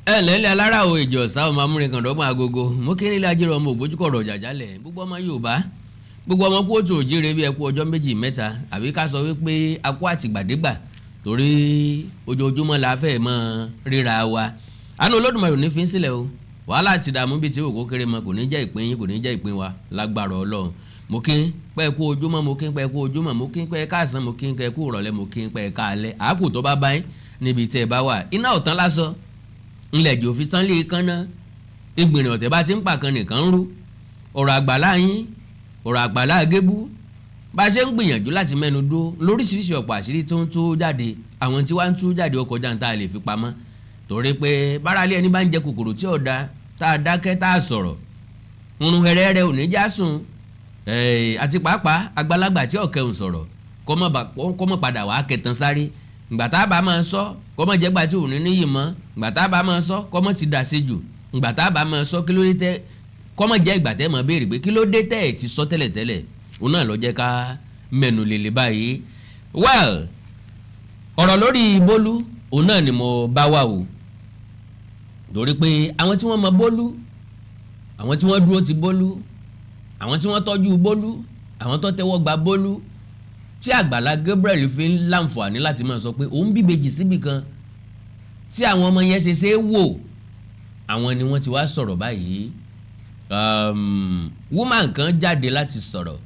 lẹ́lẹ́ alára o ìjọ ọ̀sá ọmọ amúrin kan dọ́gbọ̀n agogo mo kí nílé ajé ọmọ ògbójúkọ̀rọ̀ jàjálẹ̀ gbogbo ọmọ Yorùbá gbogbo ọmọ kóòtù òjìrè bí ẹkú ọjọ́ méjì mẹ́ta àbí ká sọ wípé akú àtìgbàdégbà torí ojoojúmọ́ la fẹ́ mọ́ ríra wa àánú Olódùmarè ò ní fi ń sílẹ̀ o wàhálà àti ìdààmú bíi tí òkú kéré mọ kò ní jẹ́ ìpín yín kò ní jẹ́ ìpín wa lágbára Ọlọ́run mo kí pẹ́ kú ojúmọ́ mo kí pẹ́ kú ojúmọ́ mo kí pẹ́ káàsán mo kí pẹ́ kú ìrọ̀lẹ́ mo kí pẹ́ káalẹ́ àákù tó bá bá yín níbi tẹ́ ẹ bá wà iná ọ̀tán lásán ńlẹ̀ jò fi tán lé kánná ìgbìnrin ọ̀tẹ̀ bá ti ń pàkan nìkan ń rú ọ̀rọ̀ àgbàlá yín ọ̀rọ̀ àgbàlá gébú bá a ṣe ń gbìyànjú láti mẹ́nu dó lóríṣiríṣi ọ̀pọ̀ àṣírí tó ń tú jáde àwọn tí wá ń tú jáde ọkọ̀ jáǹtà lè fi pamọ́ torí pé báralé ẹni bá ń jẹ kòkòrò tí ọ̀dà tá a dákẹ́ tá a sọ̀rọ̀ nínú hẹrẹ́rẹ́ ò ní já sùn àti pàápàá àgbàlagbà tí ọ̀kẹ́ ń sọ̀rọ̀ kọ́mọ́ padà wàá kẹtàn sáré ìgbà tá a bá máa sọ kọ́mọ́ jẹ́gbà tí òun níyì mọ́ ìgbà tá a bá máa sọ kọ́mọ́ ti dà sí jù ìgbà tá a bá máa sọ kí ló dé tẹ́ kọ́mọ́ jẹ́ ìgbà tẹ́ mọ̀ béèrè pé kí ló dé tẹ́ ẹ̀ ti sọ tẹ́lẹ̀tẹ́lẹ̀ òun náà lọ jẹ́ ká mẹ́nu lélẹ̀ báyìí well ọ̀rọ̀ lórí Bólú òun náà ni mo bá wà o torí pé àwọn tí wọ́n mọ Bólú àwọn tí wọ́n dúró ti Bólú àwọn tí wọ́n tọ́jú Bólú àwọn tó tẹ́wọ́ gba Bólú tí Àgbàlá Gabriel fi ń láǹfààní láti máa sọ pé òun bíbejì síbì kan tí àwọn ọmọ yẹn ṣe wò àwọn ni wọ́n ti wá sọ̀rọ̀ báyìí woman kan jáde láti sọ̀rọ̀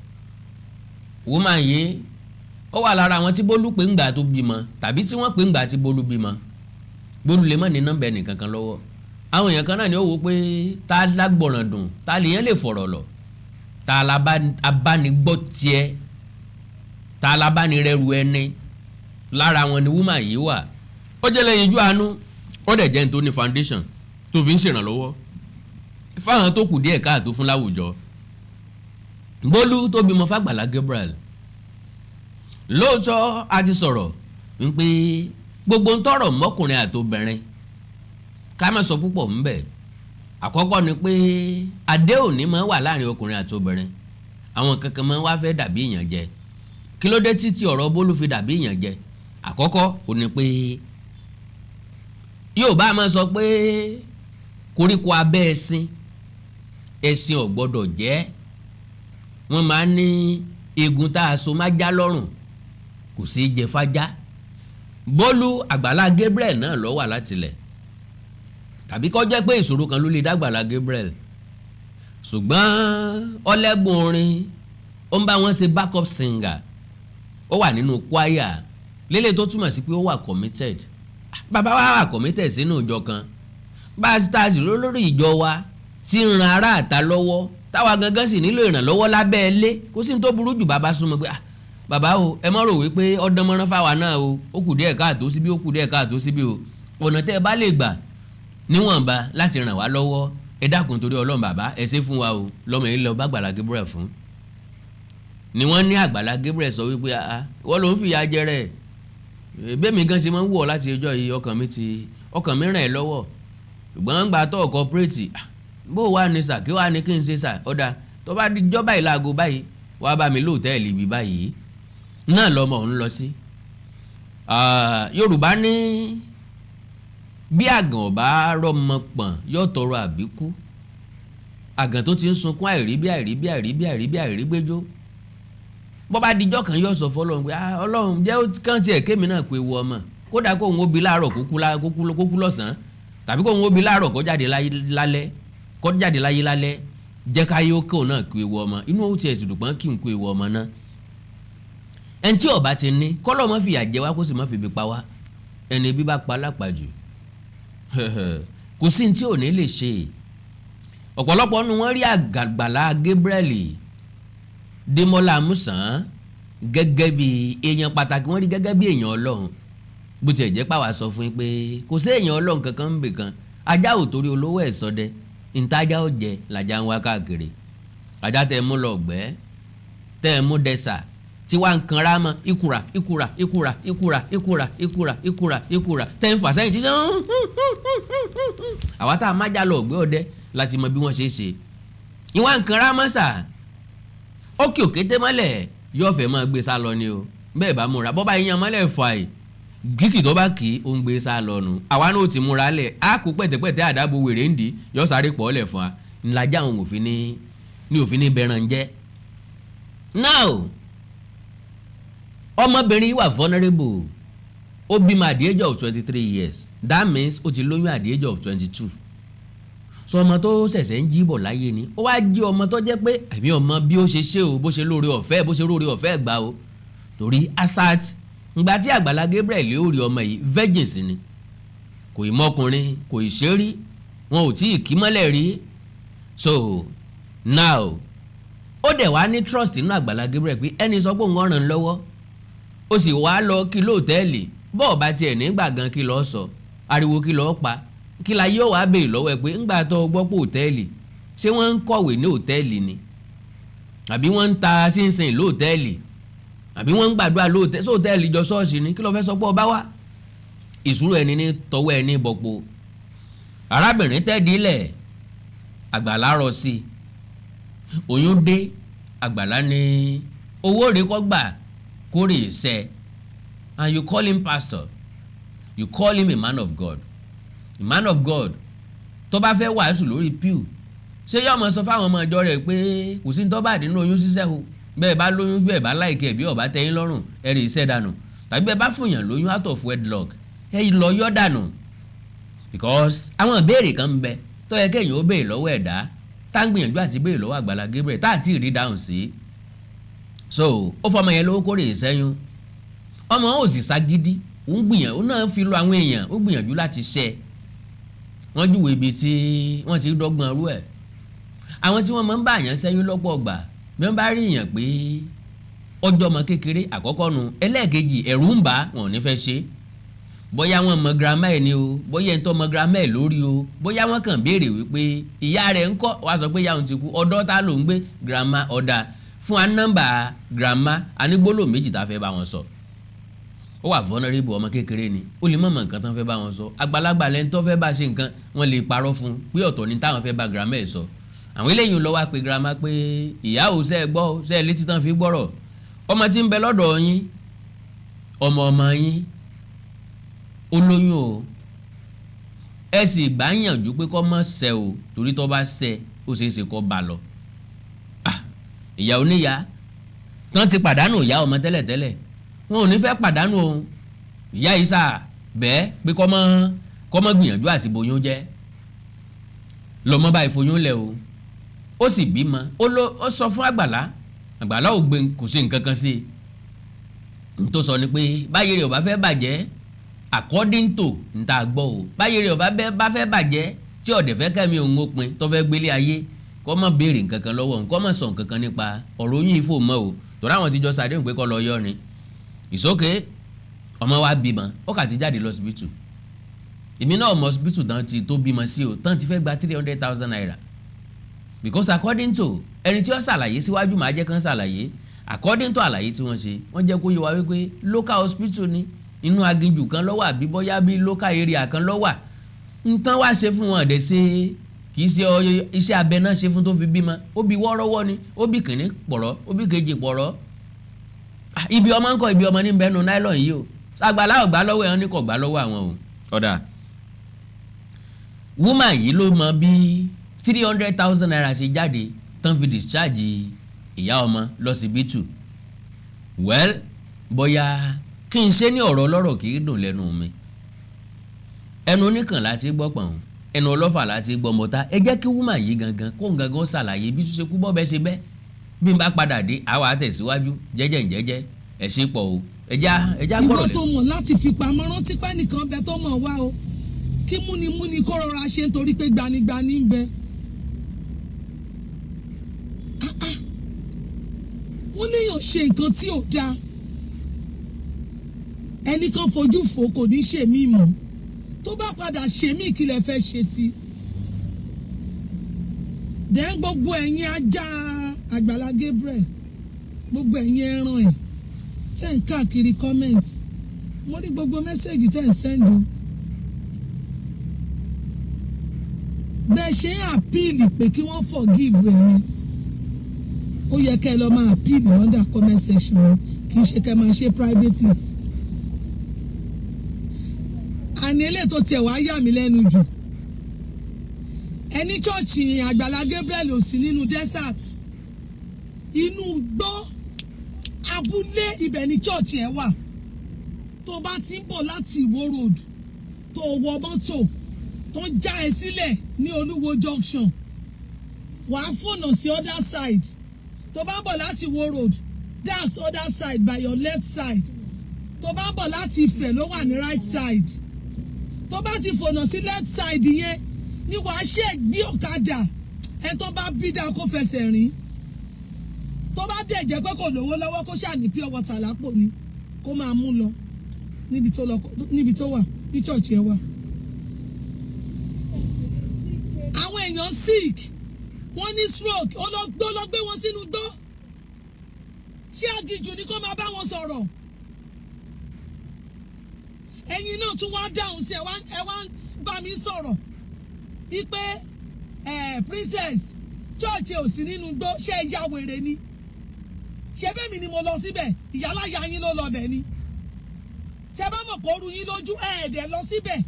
woman yìí ó wà lára àwọn tí Bólú pé ńgbà tó bímọ tàbí tí wọ́n pé ńgbà tí Bólú bímọ Bólú lè má ní nọ́mbà ẹnìkan kan lọ́wọ́ àwọn èèyàn kan náà ni ó wò pé tá a lágbọ̀ràn dùn tá a lè yẹn lè fọ̀rọ̀ lọ tá a abánigbọ́ tiẹ̀ tá a lábánirẹ́rù ẹni lára wọn ni woman yìí wà ó jẹ́ lẹ́yìn ojú àánú ó dẹ̀ jẹ́ ní tó ní foundation tó fi ń ṣèrànlọ́wọ́ fáwọn tó kù díẹ̀ káàtó fún láwùjọ Bólú tó bímọ f'Àgbàlá Gabriel lóòótọ́ a ti sọ̀rọ̀ wípé gbogbo ń tọrọ mọ́kùnrin àtobìnrin ká má sọ púpọ̀ ńbẹ̀ àkọ́kọ́ ni pé àdéhùn ní máa wà láàrin ọkùnrin àtobìnrin àwọn kankan máa wá fẹ́ dàbí ìyànjẹ kí ló dé títí ọ̀rọ̀ Bólú fi dàbí ìyànjẹ àkọ́kọ́ ò ní pé Yorùbá máa sọ pé koríko abẹ́ ẹṣin ò gbọ́dọ̀ jẹ́ wọ́n máa ń ní egun tá a so má já lọ́rùn kò sí jẹ fájá Bólú Àgbàlá Gabriel náà ló wà látilẹ̀ tàbí kó jẹ́ pé ìṣòro kan ló lè dá Àgbàlá Gabriel ṣùgbọ́n ọlẹ́gbọ̀n orin ó ń bá wọn ṣe backup singer ó wà nínú choir lélẹ̀ tó túmọ̀ sí pé ó wà committed bàbá wa wà committed sínú ìjọ kan bá a ta sí lórí ìjọ wa tí ń ran ará àta lọ́wọ́ táwa gangan sì nílò ìrànlọ́wọ́ lábẹ́ ilé kó sì ń tó burú jù bàbá súnmọ́ pé bàbá o ẹ má rò wípé ọdún mọ́rán fáwa náà o ó kù díẹ̀ káàtó síbí ó kù díẹ̀ káàtó síbí o ọ̀nà tẹ́ ẹ bá lè gbà níwọ̀nba láti ràn wá lọ́wọ́ ẹ dákun torí Ọlọ́run bàbá ẹ ṣe fún wa o lọ́mọ yìí lọ bá Àgbàlá Gabriel fún ni wọ́n ní Àgbàlá Gabriel sọ wípé wọ́n ló ń fìyà jẹrẹ bẹ́ẹ̀mi gan ṣe máa ń wọ̀ láti ọjọ́ yìí ọkàn mi ràn ẹ́ lọ́wọ́ ṣùgbọ́n gbà tó corporate bó wà ní sà kí wà ní kí n ṣe sà ọ̀dà tó bá di jọba ìlàgò báyìí wàá bá mi lóòtẹ́ẹ̀lì ibi báyìí náà lọ́mọ òun lọ sí. Yorùbá ní bí àgàn ọ̀bá rọ́mọ pọ̀n yóò tọrọ àbíkú àgàn tó ti ń sunkún àìrí gbẹ́jọ́ bó bá dijọ́ kan yóò sọ fọlọ́run pé Ọlọ́run jẹ́ kán tiẹ̀ kémi náà pé wọ ọmọ kódà kóun ó bi láàárọ̀ kókú lọ́sàn-án tàbí kóun ó bi láàárọ̀ kó jáde láyé lálẹ́ jẹ́ ká yóò kó náà kú ewu ọmọ inú ó tiẹ̀ sì dùgbọ́n kí n kú ewu ọmọ náà ẹni tí ọba ti ní kọ́lọ́ mọ́ fìyà jẹ wá kó sì mọ́ fi bí pa wá ẹni bí bá pa lápàjù kò sí ní tí ò ní lè ṣe ọ̀pọ̀lọpọ̀ nu wọ́n rí Àgbàlá Gabriel Démọ́lá Àmúsàn gẹ́gẹ́ bí èèyàn pàtàkì wọ́n rí gẹ́gẹ́ bí èèyàn Ọlọ́run bó tiẹ̀ jẹ́ pàwá sọ fún yín pé kò sí èèyàn Ọlọ́run kankan ń bè kan ajá ò torí olówó ẹ̀ sọdẹ ìtajà ó jẹ làjà ń wá káàkiri ajá tẹ mú lọ gbẹ tẹ mú dẹsà tí wàá ń kanra mọ ìkura tẹ ń fà sẹ́yìn tí sẹ àwa tá a má já lọ gbé ọdẹ láti mọ bí wọ́n ṣe ìwà ń kanra mọ sà òkè òkété mọ́lẹ̀ yóò fẹ́ máa gbé sá lọ ni o bẹ́ẹ̀ bá múra bọ́ bá yan mọ́lẹ̀ fà yìí kíkì tó bá kì í ó ń gbé sá lọ́nu àwa náà ti múra lẹ̀ á kó pẹ̀tẹ̀pẹ̀tẹ̀ àdábò wèrè ń di yọ sáré pọ̀ lẹ̀ fún wa ńlájà àwọn òfin ní òfin ní bẹ̀ràn jẹ́. now ọmọbìnrin wà vulnerable ó bímọ at the age of 23 years that means ó ti lóyún at the age of 22 so ọmọ tó ṣẹ̀ṣẹ̀ ń jíbọ̀ láyé ni ó wá jí ọmọ tó jẹ́ pé àbí ọmọ bí ó ṣe ṣe o bó ṣe lóore ọ̀fẹ́ bó ṣe lóore ọ̀fẹ́ gbà o torí asat ìgbà tí Àgbàlá Gabriel lè rí ọmọ yìí virgin sí ni kò ì mọkùnrin kò ì ṣe rí wọn ò tí ì kí mọ́lẹ̀ rí so now ó dẹ̀ wá ní trust nínú Àgbàlá Gabriel pé ẹni sọ pé òun ràn lọ́wọ́ ó sì wá lọ kí lóòtẹ́ẹ̀lì bọ́ọ̀ bá tiẹ̀ nígbà gan kí lọ́ọ́ sọ ariwo kí lọ́ọ́ pa kí la yóò wá béèrè lọ́wọ́ ẹ pé ńgbà tó gbọ́ pé òtẹ́ẹ̀lì ṣé wọ́n ń kọ̀wé ní òtẹ́ẹ̀lì ni àbí wọ́n ń ta sínsìn lóòtẹ́ẹ̀lì àbí wọ́n ń gbàdúrà lóòtẹ́ẹ̀lì sóòtẹ́ẹ̀lì jọ ṣọ́ọ̀ṣì ni kí ló fẹ́ sọ pé ọba wá ìṣúrò ẹni ní tọwọ́ ẹni bọ̀pọ̀ arábìnrin tẹ́ẹ̀dílẹ̀ Àgbàlá rọ sí oyún dé Àgbàlá ní owó rẹ̀ kọ́ gbà kórè ṣẹ and you call him pastor you call him a man of God. The man of God tó bá fẹ́ wàásù lórí pew ṣé yóò mọ̀ sọ fáwọn ọmọ ìjọ rẹ̀ pé kò sí ní tó bá dínú oyún ṣíṣẹ́ o bẹ́ẹ̀ bá lóyún bẹ́ẹ̀ bá láìkẹ́ bí ọ̀bá tẹ́yìn lọ́rùn ẹ rí iṣẹ́ dànù tàbí bẹ́ẹ̀ bá fòyàn lóyún out of wedlock ẹ lọ yọ́ dànù because àwọn ìbéèrè kan ń bẹ tó yẹ kéèyàn ó béèrè lọ́wọ́ ẹ̀dá tá ń gbìyànjú àti béèrè lọ́wọ́ Àgbàlá Gabriel tá àti rí dáhùn sí so ó fọmọ yẹn lówó kórè ìṣẹ́yún ọmọ ò sì ságídí òun gbìyànjú ó náà fi lọ àwọn èèyàn ó gbìyànjú láti ṣẹ́ wọ́n júwe ibi tí wọ́n ti dọ́gbọ́n rú ẹ̀ àwọn tí wọ́n máa ń bá àyàn sẹ́yìn lọ́pọ̀ ọgbà bí wọ́n bá rí èèyàn pé ọjọ́ ọmọ kékeré àkọ́kọ́ nu ẹlẹ́ẹ̀kejì ẹ̀rù ń bà wọn ò ní fẹ́ ṣe bóyá wọ́n mọ girama ẹ̀ ni o bóyá ẹni tó mọ girama ẹ̀ lórí o bóyá wọ́n kàn béèrè wípé ìyá rẹ̀ ń kọ́ wàá sọ pé ìyá òun ti kú ọ̀dọ̀ ta ló ń gbé girama ọ̀dà fún wa nọ́mbà girama anígbólò méjì tá a fẹ́ bá wọn sọ ó wà vulnerable ọmọ kékeré ni ó lè mọ̀mọ́ nǹkan tán fẹ́ bá wọn sọ àgbàlagbà lẹ́ni tó fẹ́ bá ṣe nǹkan wọ́n lè parọ́ fún pé ọ̀tọ̀ ni táwọn fẹ́ bá girama ẹ̀ sọ àwọn eléyìí lọ wá pé girama pé ìyá ò sẹ́ gbọ́ sẹ́ létí tán fi gbọ́rọ̀ ọmọ tí ń bẹ lọ́dọ̀ yín ọmọ yín ó lóyún o ẹ sì gbà yànjú pé kó má ṣẹ́ o torí tó bá ṣẹ́ ó ṣeé ṣe kó bá lọ ìyá oníyá tán ti pàdánù ìyá ọmọ tẹ́lẹ̀tẹ́lẹ̀ wọn ò ní fẹ́ pàdánù ohun ìyá yìí sáà bẹ́ẹ̀ pé kọ́ mọ́ gbìyànjú àti boyún jẹ́ lọ́mọ báyìí foyún lẹ̀ o ó sì bímọ ó sọ fún Àgbàlá ò gbé kò sí nǹkan kan sí i n tó sọ ni pé báyìí rẹ̀ ò bá fẹ́ bàjẹ́ according to n ta gbọ́ o báyìí rẹ̀ ò bá fẹ́ bàjẹ́ tí ọ̀dẹ̀ fẹ́ kẹ́mi òun ó pin tó fẹ́ gbélé ayé kọ́ mọ́ béèrè nǹkan kan lọ́wọ́ kọ́ mọ́ sọ nǹkan kan nípa ọ̀rọ̀ oyún ìfò mọ́ o tọ́ra àwọn tíjọ́ sàdéhùn pé kọ́ lọ yọ ni ìsókè ọmọ wa bímọ ó kà ti jáde lọ síbítù èmi náà mọ síbítù tán ti tó bímọ sí o tán ti fẹ́ gba 300,000 naira because according to ẹni tí ó ṣàlàyé síwájú máa jẹ́ kán ṣàlàyé according to àlàyé tí wọ́n ṣe wọ́n jẹ́ kó yé wa wípé local hospital ni inú aginjù kan ló wà bí bóyá bí local area kan ló wà nǹkan wá ṣe fún wọn ọ̀dẹ̀ ṣe kì í ṣe iṣẹ́ abẹ náà ṣe fún tó fi bímọ ó bí wọ́ọ́rọ́wọ́ ni ó bí kìnní pọ̀rọ̀ ó bí kejì pọ̀rọ̀ ibi ọmọ ń kọ ibi ọmọ ní bẹnu nylon yìí o Àgbàlá ò gbà lọ́wọ́ ẹ̀ ní kò gbà lọ́wọ́ àwọn o ọ̀dà woman yìí ló mọ bí 300,000 naira ṣe jáde tán fi discharge ìyá ọmọ lọ́sibítù well bóyá kí n ṣe ní ọ̀rọ̀ ọlọ́rọ̀ kì í dùn lẹ́nu mi ẹnu oníkàn láti gbọ́ pọ̀n ẹnu ọlọ́fà láti gbọ́ mọ́ta ẹ jẹ́ kí woman yìí gangan kó gangan ṣàlàyé bí ṣe kú bọ́ bẹ́ẹ̀ ṣe bẹ́ẹ̀ bí n bá padà dé àwa àtẹ̀síwájú jẹ́jẹ́ ẹ̀ ṣe pọ̀ o ẹja gbọ́dọ̀ lẹ́nu. ìwọ tó mọ̀ láti fi pamọ́ rántí pé nìkan bẹ tó mọ̀ wá o kí múnimúni kó rọra ṣe nítorí pé gbanigbani ń bẹ. wọ́n léèyàn ṣe nǹkan tí ò dáa ẹnì kan fojú fò kò ní ṣe mí mọ́ tó bá padà ṣe mí kí lẹ fẹ́ ṣe sí. dẹ́n gbogbo ẹ̀yin ajá Àgbàlá Gabriel gbogbo ẹ̀yin ẹran ẹ̀ tẹ́ ń káàkiri comment mo rí gbogbo mẹ́sẹ̀gì tẹ́ ń sẹ́ndù bẹ́ẹ̀ ṣe ń àpíìlì pé kí wọ́n forgive ẹ̀yin ó yẹ kẹ́ ẹ lọ máa àpíìlì under comment section kì í ṣe kẹ́ máa ṣe privately ní ilé tó tiẹ̀ wá yà mí lẹ́nu jù ẹni chọ́ọ̀chì Àgbàlá Gabriel ò sí nínú desert inú gbọ́ abúlé ibẹ̀ ni chọ́ọ̀chì ẹ̀ wà tó bá ti ń bọ̀ láti Ìwó road tó wọ mọ́tò tó já ẹ sílẹ̀ ní Olúwo junction wàá fònà sí other side tó bá bọ̀ láti Ìwó road that's other side by your left side tó bá bọ̀ láti Ifẹ̀ ló wà ní right side tó bá ti fònà sí left side yẹn ni wàá ṣe gbé ọ̀kadà ẹ tó bá bí dáa kó fẹsẹ̀ rìn tó bá dẹ̀ jẹ́ pé kò lówó lọ́wọ́ kó ṣàní pure water lápò ni kó máa mú lọ níbi tó wà ní chọ́ọ̀chì ẹ wà. àwọn èèyàn sick wọ́n ní stroke ó lọ gbé wọn sínú gbó ṣé agijù ni kó máa bá wọn sọ̀rọ̀ ẹ̀yin náà tún wá dáhùn sí ẹ wá ń bá mi sọ̀rọ̀ ipe princess chọ́ọ̀chì ò sí nínú gbó ṣé ẹ ya wèrè ni ṣé bẹ́ẹ̀ mi ni mo lọ síbẹ̀ ìyálàyà yín ló lọ bẹ̀ ni tẹ bá mọ̀ kó rú yín lójú ẹ̀ẹ́dẹ̀ lọ síbẹ̀.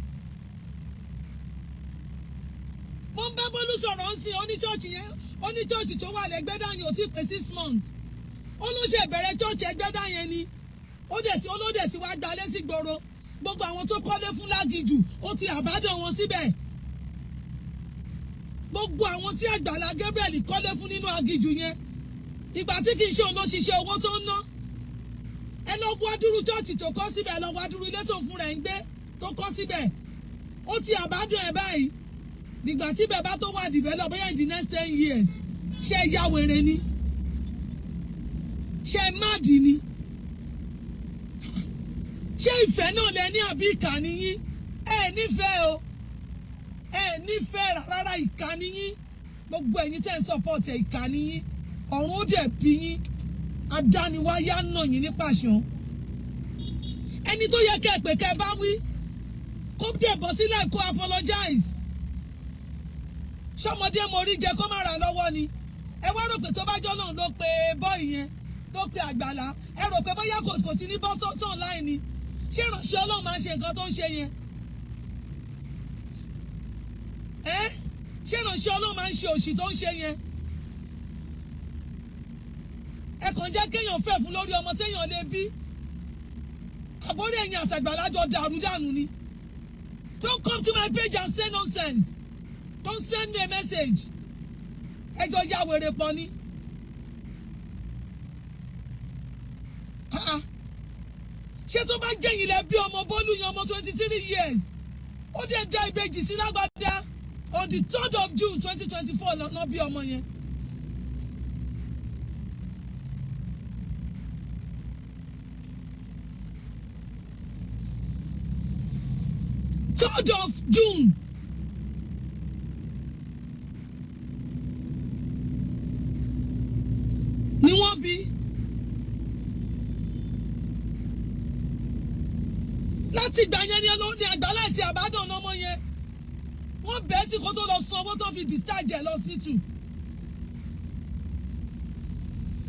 mo ń bá Bólú sọ̀rọ̀ ń sìn oníchọ́ọ̀chì yẹn oníchọ́ọ̀chì tó wà lẹ́gbẹ́dá yẹn ò tí ì pé 6 months ó ló ṣe bẹ̀rẹ̀ chọ́ọ̀chì ẹgbẹ́dá yẹn ni olódẹ̀ tí wàá gbalẹ̀ sí gbòòrò gbogbo àwọn tó kọ́lé fún Lágìjù ó ti àbádàn wọn síbẹ̀ gbogbo àwọn tí Àgbàlá Gabriel kọ́lé fún nínú Agìjù yẹn ìgbà tí kì í ṣe òun ló ṣiṣẹ́ owó tó ń ná ẹ lọ wá dúró chọ́ọ̀chì tó kọ́ síbẹ̀ ẹ lọ wá dúró ilé tó fún rẹ̀ ń gbé tó kọ́ síbẹ̀ ó ti àbádùn ẹ̀ báyìí dìgbà tí bàbá tó wà develop bóyá in the next 10 years ṣé ẹ ya wèrè ni ṣé ẹ máàdì ni ṣé ìfẹ́ náà lẹ ní àbí ìkànnì yín ẹ nífẹ̀ẹ́ o ẹ nífẹ̀ẹ́ rárá ìkànnì yín gbogbo ẹ̀yin tẹ́ ń support ẹ̀ ìkànnì yín ọ̀run ó dẹ̀ bí yín adániwáyá nà yín ní pàṣán ẹni tó yẹ kẹ́ ẹ pé kẹ́ ẹ bá wí kó dẹ̀ bọ́ sílẹ̀ kó apologize ṣọmọdé mo rí jẹ kó má ra lọ́wọ́ ni ẹ wá rò pé tó bá jọ náà ló pe bọ́ọ̀ì yẹn ló pe Àgbàlá ẹ rò pé bóyá kò ti ní bọ́ sọ́ọ̀n láì ni ṣé ìránṣẹ́ Ọlọ́run máa ń ṣe nǹkan tó ń ṣe yẹn ṣé ìránṣẹ́ Ọlọ́run máa ń ṣe òṣì tó ń ṣe yẹn ẹ kàn jẹ́ kéèyàn fẹ́ fún lórí ọmọ téèyàn lè bí àbórí ẹ̀yìn àtàgbàlá jọ dàrú dànù ni don't come to my page and say nonsense don't send me a message ẹjọ́ ya wèrè pọ̀ ni ṣé tó bá jẹ́yìn lẹ bí ọmọ Bólú yẹn ọmọ 23 years ó dẹ̀ da ìbejì sí lágbádá on the 3rd of June 2024 lọ́nà bí ọmọ yẹn. of June ni wọ́n bí láti ìgbà yẹn ni Àgbàlá àti àbádàn ọmọ yẹn wọ́n bẹ́ẹ̀ tí kò tó lọ san owó tó fi discharge ẹ̀ lọ hospital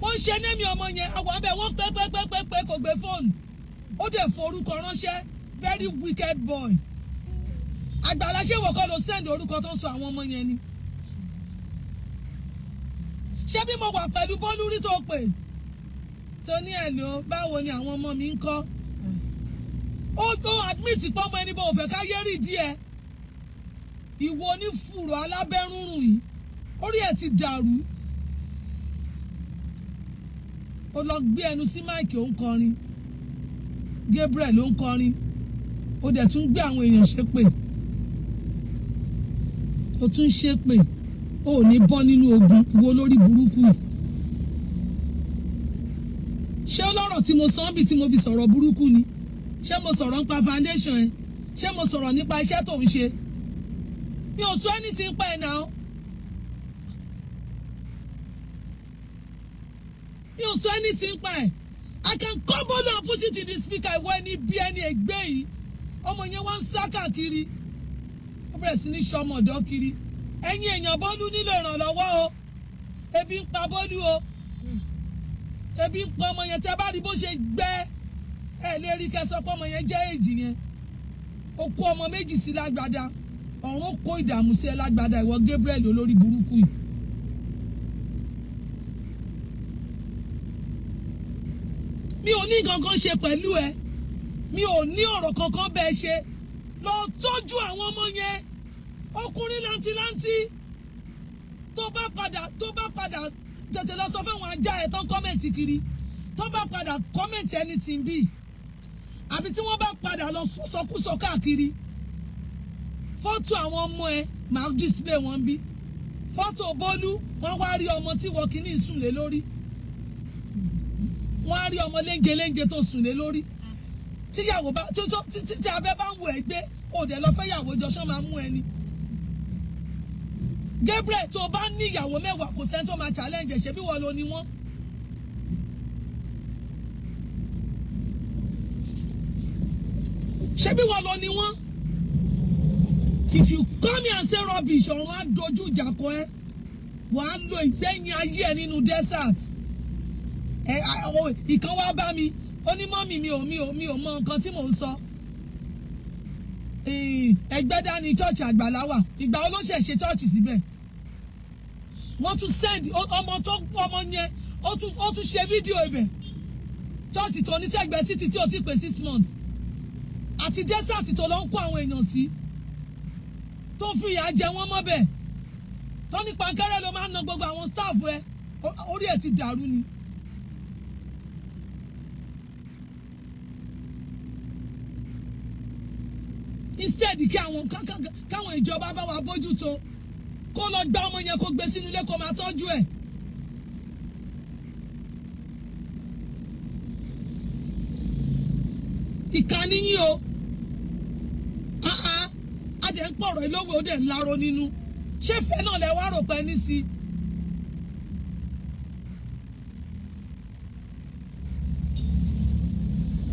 wọ́n ṣe némi ọmọ yẹn àwọn abẹ́ wọ́n pẹ́ kò gbé fóònù ó dẹ̀ forúkọ ránṣẹ́ very wicked boy Àgbàlá ṣé wọ́n kọ́ ló send orúkọ tó ń sọ àwọn ọmọ yẹn ni ṣé bí mo wà pẹ̀lú Bólú rí tó pè tó ní ẹ̀lò báwo ni àwọn ọmọ mi ń kọ́ ó admit pé ọmọ ẹni bó fẹ́ ká yé rí díẹ̀ ìwọ onífùrọ̀ alábẹ́rúnrún yìí orí ẹ̀ ti dàrú ó lọ gbé ẹnu sí máìkì ó ń kọrin Gabriel ó ń kọrin ó dẹ̀ tún gbé àwọn èèyàn ṣépè ó tún ṣépè ó ní bọ́ nínú ogun ìwọ lórí burúkú ṣé ọlọ́rọ̀ tí mo sọ ń bì tí mo fi sọ̀rọ̀ burúkú ni ṣé mo sọ̀rọ̀ nípa foundation ẹ ṣé mo sọ̀rọ̀ nípa iṣẹ́ tó ń ṣe mi ò sọ anything pa ẹ̀ náà mi ò sọ anything pa ẹ̀ I can call Bolu and put it in the speaker ìwọ ẹni bí ẹni ẹgbẹ́ yìí ọmọ yẹn wá ń sá káàkiri ó bẹ̀rẹ̀ sí ní ṣọmọ ọ̀dọ́ kiri ẹ̀yin èèyàn Bolu nílò ìrànlọ́wọ́ o ebi ń pa Bolu o ebi ń pa ọmọ yẹn tẹ́ bá rí bó ṣe gbẹ́ ẹ lè rí kẹsàn pé ọmọ yẹn jẹ́ èjì yẹn ó kó ọmọ méjì sí lágbádá ọ̀run kó ìdààmú sí ẹ lágbádá ìwọ Gabriel olórí burúkú yìí. mi ò ní kankan ṣe pẹ̀lú ẹ mi ò ní ọ̀rọ̀ kankan bẹ́ẹ̀ ṣe lọ tọ́jú àwọn ọmọ yẹn ọkùnrin láńtìláńtì tó bá padà tètè lọ sọ fún àwọn ajá ẹ̀ tán kọ́mẹ̀ntì kiri tó bá padà kọ́mẹ̀ntì anything bí àbí tí wọ́n bá padà lọ sọkúsọ káàkiri fọ́tò àwọn ọmọ ẹ̀ máa display wọn bí fọ́tò Bólú wọ́n wá rí ọmọ tí wọ́n kìíní sùn lé lórí wọ́n á rí ọmọ léńjẹ tó sùn lé lórí tíyàwó bá tí abẹ́ bá ń wọ ẹgbẹ́ òde lọ fẹ́ yàwó jọṣọ́ máa mú ẹni. Gabriel tó bá ní ìyàwó mẹ́wàá kò sẹ́ni tó máa challenge ṣebí wọ́n ló ní wọ́n. ṣebí wọ́n ló ní wọ́n. If you come here and say rubbish ọ̀run á dojú ìjà kọ ẹ́ wàá lo ìgbẹ́yìn ayé ẹ nínú desert. Ìkan wá bá mi ó ní mọ́mì mi ò mọ nǹkan tí mò ń sọ. Ẹgbẹ́dá ni church Àgbàlá wà ìgbà wo ló ṣe church síbẹ̀ wọ́n tún send ọmọ yẹn ó tún ṣe fídíò ibẹ̀ church tó ní sẹ́gbẹ̀ẹ́ títì tí ó ti pé 6 months àti desert tó lọ ń kó àwọn èèyàn sí tó fi ìyà jẹ wọ́n mọ́bẹ̀ tó ní pankẹ́rẹ́ ló máa ń na gbogbo àwọn staff ẹ orí ẹ̀ ti dàrú ni. Instead kí káwọn ìjọba bá wa bójú tó kó lọ gbá ọmọ yẹn kó gbé sínú ilé kó máa tọ́jú ẹ̀. Ìkànnì yín o a dẹ̀ ń pọ̀rọ̀ ìlówó ó dẹ̀ ń láró nínú ṣé ìfẹ́ náà lẹ wá rò pé ní sí.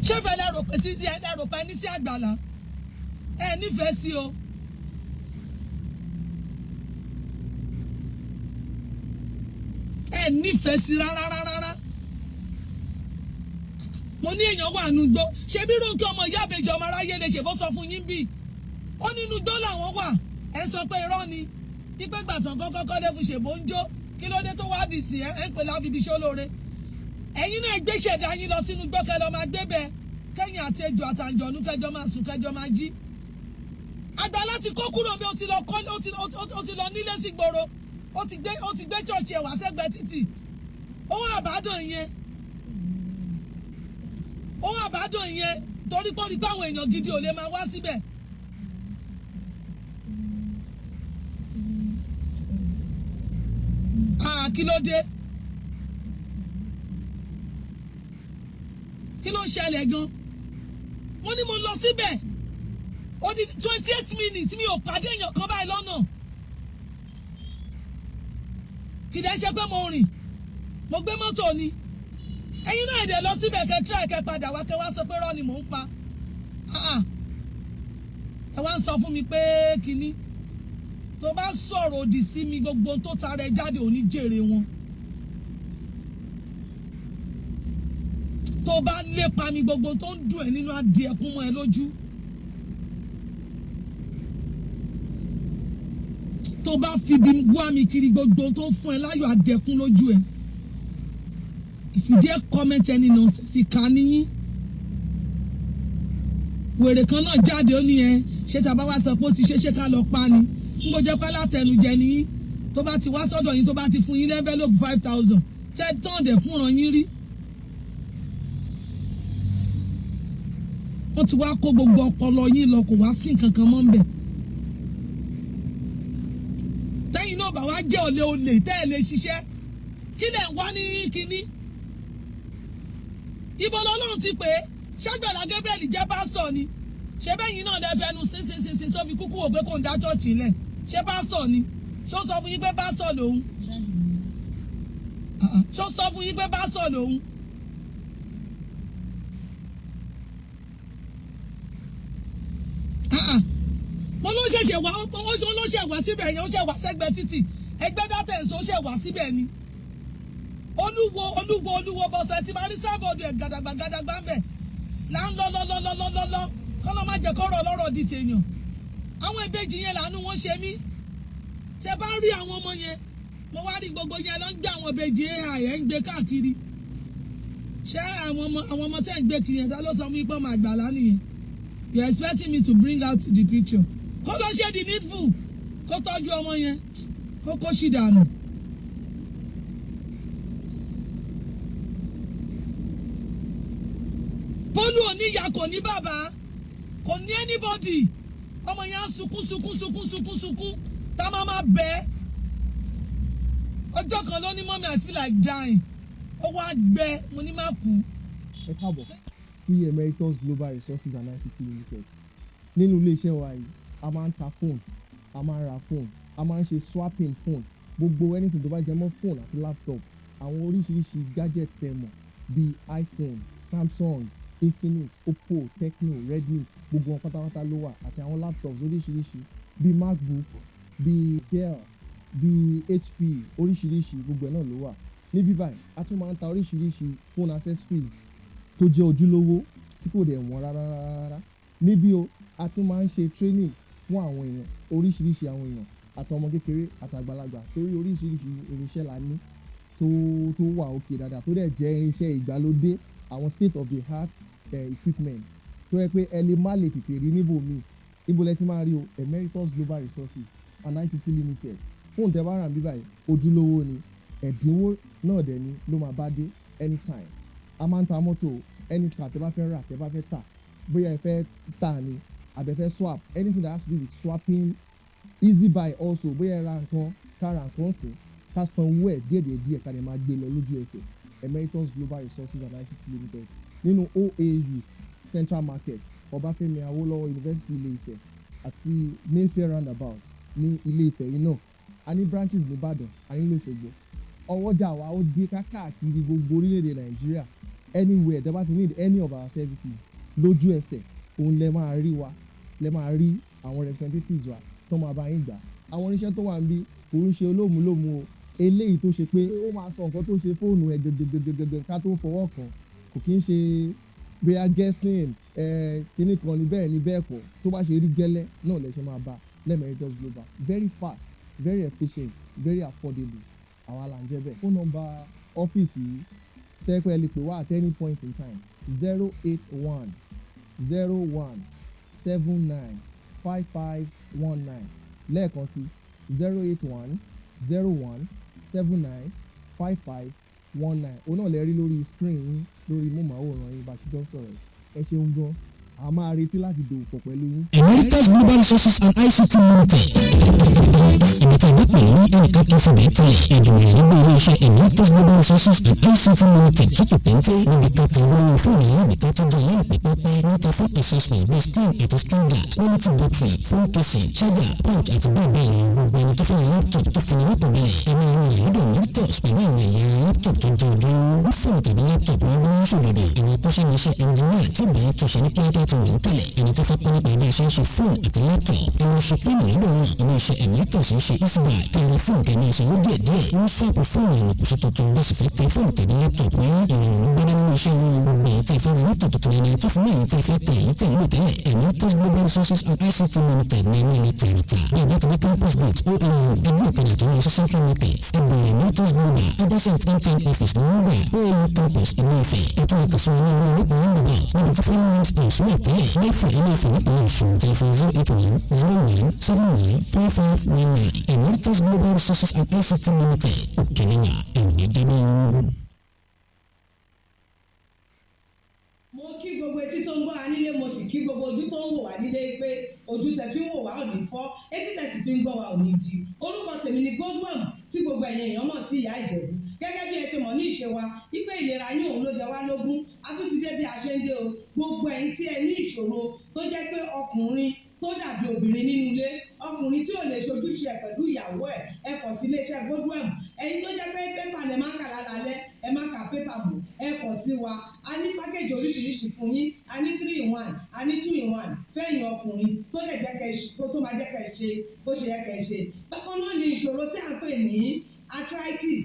ṣé ìfẹ́ lẹ rò pé ní sí Àgbàlá ẹ nífẹ̀ẹ́ sí o. ẹ nífẹ̀ẹ́ sí rárá. mo ní èèyàn wà nínú gbó ṣé bí Rónkẹ́ ọmọ ìyá àbèjì ọmọ aráyé lè ṣe bó sọ fún yín bí ó nínú gbó làwọn wà ẹ sọ pé irọ́ ni ipe gbàtàn kọ́kọ́ lè fi ṣèbó ń jó kí ló dé tó wá dì sí ẹ ń pè lábíbi ṣólóore ẹ̀yin náà gbé ṣẹ̀dá yín lọ sínú gbó kẹ́ lọ máa gbé bẹ́ẹ̀ kẹ́yìn àti ejò àtàǹjọ̀nú kẹjọ máa sùn kẹjọ máa jí. Àgbàlá ti kó kúrò bí ó ti lọ nílé sí gbòòrò ó ti gbé chọ́ọ̀chì ẹ̀ wá sẹ́gbẹ̀ẹ́ títì owó àbádàn yẹn torí pé àwọn èèyàn gidi ò lè máa wá síbẹ̀. Kí ló dé? Kí ló ń ṣẹlẹ̀ gan? Wọ́n ní mo lọ síbẹ̀ ó di 28 minutes mi ò pàdé èèyàn kan báyìí lọ́nà. Kìdẹ́ ṣe pé mo rìn mo gbé mọ́tò ni ẹ̀yin náà dẹ̀ lọ síbẹ̀ kẹ́ tíráì kẹ́ padà wá kẹ́ wá sọ pé rọ́ ni mò ń pa ẹ wá ń sọ fún mi pé kínní tó bá sọ̀rọ̀ òdì sí mi gbogbo tó tara ẹ jáde ò ní jèrè wọn tó bá lépa mi gbogbo tó ń dùn ẹ nínú adìẹ kún mọ́ ẹ lójú tó bá fi bí wá mi kiri gbogbo tó ń fún ẹ láyọ̀ adẹ̀kún lójú ẹ. If you dare comment any nonsense ìkànnì yín wèrè kan náà jáde ó ní ẹ ṣé tàbá wá sọ pé ó ti ṣe ká lọ pa ni n kò jẹ́ pé látẹnujẹ ni yín tó bá ti wá sọ́dọ̀ yín tó bá ti fún yín envelope 5,000 tẹ́ tán dẹ̀ fúnran yín rí wọ́n ti wá kó gbogbo ọpọlọ yín lọ kò wá sí nǹkan kan mọ́ ń bẹ̀ tẹ́yìn náà bá wá jẹ́ olè tẹ́ ẹ lè ṣiṣẹ́ kí lẹ̀ wá ní kínní ibo lọ́lọ́run ti pè é ṣàgbàlá Gabriel jẹ́ pásítọ̀ ni ṣé bẹ́yìn náà lẹ́fẹ̀ẹ́nu sínsínsínsín tó fi kúkú wò pé kò ń dá chọ́ọ̀chì lẹ̀ ṣé pásítọ̀ ni ṣó sọ fún yín pé pásítọ̀ lòun ṣó sọ fún yín pé pásítọ̀ lòun mo ló ṣẹ̀ṣẹ̀ wá ó ló ṣẹ̀ wá síbẹ̀ yẹn ó ṣẹ̀ wá sẹ́gbẹ̀ẹ́ títì ẹgbẹ́ dátẹ̀só ṣẹ̀ wá síbẹ̀ ni olúwo bọ̀sọ̀ ẹ̀ ti máa rí sábọ̀dù ẹ̀ gàdàgbà ń bẹ̀ là ń lọ kọ́lọ́ má jẹ́ kọ́rọ̀ ọlọ́rọ̀ di tèèyàn. Àwọn ìbejì yẹn làánú wọn ṣe mí. Tẹ bá rí àwọn ọmọ yẹn, mo wá rí gbogbo yẹn lọ ń gbé àwọn ìbejì AI ẹ̀ ń gbé káàkiri. Ṣé àwọn ọmọ tẹ́ ń gbé kiri yẹn ta ló sọ fún ipò máa gbà lánìyẹn? You are expecting me to bring out the picture. Kó lọ ṣe the needful. Kó tọ́jú ọmọ yẹn. Kó ṣì dànù. Bólú ò ní ìyá kò ní bàbá. Kò ní anybody. Ọmọ yẹn á sunkún. Tá máa bẹ́. Ọjọ́ kan ló ní mọ́mí I feel like dying. Ó wá gbẹ, mo ní má kú. Ẹ káàbọ̀ sí Emeritus Global Resources and ICT Limited. Nínú iléeṣẹ́ wa yìí, a máa ń ta fóònù, a máa ń ra fóònù, a máa ń ṣe swapping fóònù, gbogbo anything tó bá jẹ mọ́ fóònù àti laptop, àwọn oríṣiríṣi gadgets tẹ́ mọ̀ bíi iPhone, Samsung, Infinix, Oppo, Tecno, Redmi, gbogbo wọn pátápátá ló wà àti àwọn laptops oríṣiríṣi bíi MacBook, bíi Dell, bíi HP, oríṣiríṣi gbogbo ẹ̀ náà ló wà. Níbí báyìí, a tún máa ń ta oríṣiríṣi phone accessories tó jẹ́ ojúlówó tí kò dẹ̀ wọ́n rárá. Níbí o, a tún máa ń ṣe training fún àwọn èèyàn, oríṣiríṣi àwọn èèyàn àti ọmọ kékeré àti àgbàlagbà torí oríṣiríṣi irinṣẹ́ la ní tó wà òkè dáadáa tó dẹ̀ jẹ́ irinṣẹ́ ìgbàlódé, àwọn state of the art equipment tó yẹ pé ẹ lè má lè tètè rí níbòmíì. Ibo lẹ ti máa rí o, Emeritus Global Resources and ICT Limited. Fóònù tẹ́ bá rà níbí báyìí, ojúlówó ni, ẹ̀dínwó náà dẹ̀ ni ló máa bá dé anytime. A máa ń ta mọ́tò, any car tẹ́ bá fẹ́ rà tẹ́ bá fẹ́ tà, bóyá ẹ fẹ́ tà ni àbẹ̀ fẹ́ swap, anything that has to do with swapping, easy buy also, bóyá ẹ ra nǹkan ká ra nǹkan sí ká sanwó ẹ̀ díẹ̀ ká lè máa gbé lọ lójú ẹsẹ̀. Emeritus Global Resources and ICT Limited nínú OAU Central Market, Ọbáfẹ́mi Awólọ́wọ̀ University Ilé-Ifẹ̀ àti Mayfair roundabout ní Ilé-Ifẹ̀ yìí náà. A ní branches ní Ìbàdàn, a ní l'Óṣogbo. Ọwọ́jà wa ó dé káàkiri gbogbo orílẹ̀-èdè Nàìjíríà. Anywhere tẹ́ bá ti need any of our services lójú ẹsẹ̀, òun lẹ máa rí wa, lẹ máa rí àwọn representatives wa tó máa bá yín gbà. Àwọn oníṣẹ́ tó wà níbí kò ń ṣe olómùlómù o, eléyìí tó ṣe pé ó máa sọ nǹkan tó ṣe fóònù ẹ̀ gẹ́gẹ́gẹ́gẹ́ ká tó fọwọ́ kàn, kò kí ń ṣe bóyá guessing kíní kan ní bẹ́ẹ̀ ni bẹ́ẹ̀ kọ́, tó bá ṣe rí gẹ́lẹ́ náà lẹ ṣe máa bá l'Emeritus Global. Very fast, very efficient, very affordable. Àwa là ń jẹ́ bẹ́ẹ̀. Phone number ọ́fíìsì yìí tẹ́pẹ́ lè pè wá at any point in time 081-01-79-5519 lẹ́ẹ̀kan sí 081-01-79-5519. Òun náà lè rí lórí screen yín lórí móhùnmáwòrán yín bá ṣe jọ sọ̀rọ̀. Ẹ ṣeun gan, a máa retí láti dòwò pọ̀ pẹ̀lú yín. Emeritus Global Resources and ICT Limited. Ìbẹ̀tẹ̀ ìgbà pẹ̀lú ẹnìkan tó fún bẹ́ẹ̀ tẹ̀lé ìdùnnú ìyẹ́gbẹ́ ilé-iṣẹ́ Emeritus Global Resources and ICT Limited sókè téńté níbi kan tẹ olówó fóònù alábìká tó jẹ́ ìyá ìpè pẹ́pẹ́ níta fún accessory bíi screen àti screen guard, quality battery, phone casing, charger, pouch àti bẹ́ẹ̀ bẹ́ẹ̀ lọ. Gbogbo ẹni tó fẹ́ràn laptop tó fún ní mọ́tò bẹ́ẹ̀ ẹni àwọn ìyàlódò Emeritus pẹ̀lú àwọn ẹ̀yà laptop tó jẹ́ ojúlówó. Fóònù tàbí laptop ní wọ́n ń ṣòdodo. Àwọn akọ́ṣẹ́mọṣẹ́ engineer tí ìbẹ̀rẹ̀ tó ṣe ní kíákíá ti wà ń kalẹ̀. Ẹni tó fẹ́ pẹ́ nípa ilé iṣẹ́ ń ṣe fóònù àti laptop. Ẹni oṣù píìmù lọ́dọ̀ wọn, ilé iṣẹ́ Emeritus ń ṣe easybuy kẹ́lẹ́ fóònù kẹ́lẹ́ ìṣòwò díẹ̀díẹ̀. Wọ́n sọ́ọ̀pù fóònù àlòkùsọ tuntun bó sì fẹ́ tẹ fóònù tàbí laptop ní ìrọ̀rùn gbẹ́dẹ́ nínú iṣẹ́ wọn. Gbogbo èyí tẹ́ fẹ́ ra laptop tuntun ẹni tó fún èyí tẹ́ fẹ́ tẹ èyí tẹ́ ń lò tẹ́lẹ̀. Emeritus Global Resources and ICT Limited ní ẹni ilẹ̀ tẹ̀rẹ̀tà. Bí ẹ bá ti dé campus gate OAU ẹgbẹ́ òkèlè tó ń lọ sí Central Market. Ẹgbẹ̀rẹ̀ Emeritus Global Adjacent MTN office ní wọ́n gbà OAU campus Ilé-Ifẹ̀. Ètò ìkàsọ́ ní ilé olókùn roundabout níbi tí Finance House wà tẹ́lẹ̀. Lẹ́fọ̀ Ilé-Ifẹ̀ nípìnlẹ̀ Ọ̀ṣun tẹlifon 081-01-79-5519. Emeritus Global Resources and ICT Limited. Òkèlèyà ẹ̀yìn dẹ́nu. Mo kí gbogbo etí tó ń gbọ́ wa nílé, mo sì kí gbogbo ojú tó ń wò wá nílé pé ojú tẹ fi ń wò wá ò ní fọ́, etí tẹ sì fi ń gbọ́ wa ò ní di. Orúkọ tèmi ni Godwin tí gbogbo ẹ̀yin èèyàn mọ̀ sí Ìyá Ìjẹ̀bú. Gẹ́gẹ́ bí ẹ ṣe mọ̀ ní ìṣe wa, wípé ìlera yín òun ló jẹ wá lógún. A tún ti dé bí a ṣe ń dé o. Gbogbo ẹ̀yin tí ẹ ní ìṣòro tó jẹ́ pé ọkùnrin tó dàbí obìnrin nínú ilé, ọkùnrin tí ò lè ṣojúṣe ẹ̀ pẹ̀lú ìyàwó ẹ̀, ẹ kàn sí iléeṣẹ́ Godwin. Ẹ̀yin tó jẹ́ pé pépà lẹ máa kà lálálẹ́, ẹ má ka pépà mọ́, ẹ kàn sí wa. A ní pákéjì oríṣiríṣi fún yín, a ní 3-in-1, a ní 2-in-1 fẹ́yìn ọkùnrin tó lè jẹ́ kẹ́ tó máa jẹ́ kẹ́ ṣe bó ṣe yẹ kẹ́ ṣe. Bákan náà ni ìṣòro tí a ń pè ní arthritis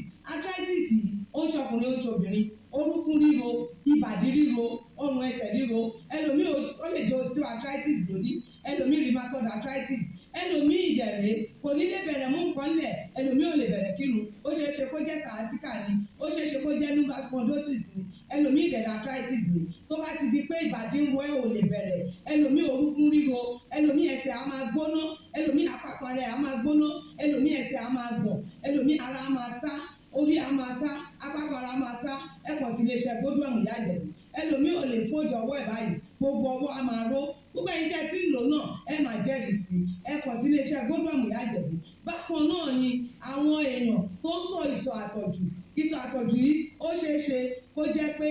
yìí, ó ó ń ṣọkùnrin ó ń ṣobìnrin, orúnkún ríro, ìbàdí ríro, ọrùn ẹsẹ̀ ríro, ẹlòmíì ó lè jẹ́ osteoarthritis lónìí, ẹlòmíì rheumatoid arthritis, ẹlòmíì ìdẹ̀rẹ̀ kò ní lè bẹ̀rẹ̀ mú nǹkan lẹ̀, ẹlòmíì ò lè bẹ̀rẹ̀ kírun, ó ṣeé ṣe kó jẹ́ sciatica ni, ó ṣeé ṣe kó jẹ́ lumbar spondylosis ni, ẹlòmíì ìdẹ̀rẹ̀ arthritis ni, tó bá ti di pé ìbàdí ń wọ ẹ̀ ò lè bẹ̀rẹ̀, ẹlòmíì orúnkún ríro, ẹlòmíì ẹsẹ̀ á máa gbóná, ẹlòmíì àpapọ̀ rẹ̀ á máa gbóná, ẹlòmíì ẹsẹ̀ á máa gbọ̀n, ẹlòmíì ara á máa tá, orí á máa tá, àpapọ̀ ara á máa tá, ẹ kàn sí iléeṣẹ́ Godwin Ìyá Ìjẹ̀bú, ẹlòmíì ò lè fojú ọwọ́ ẹ̀ báyìí, gbogbo ọwọ́ á máa ró, gbogbo ẹ̀yin tẹ́ tí ń lò náà ẹ máa jẹ́rìí sí, ẹ kàn sí iléeṣẹ́ Godwin Ìyá Ìjẹ̀bú. Bákan náà ni àwọn èèyàn tó ń tọ̀ ìtọ̀ àtọ̀jù yìí ó ṣeé ṣe kó jẹ́ pé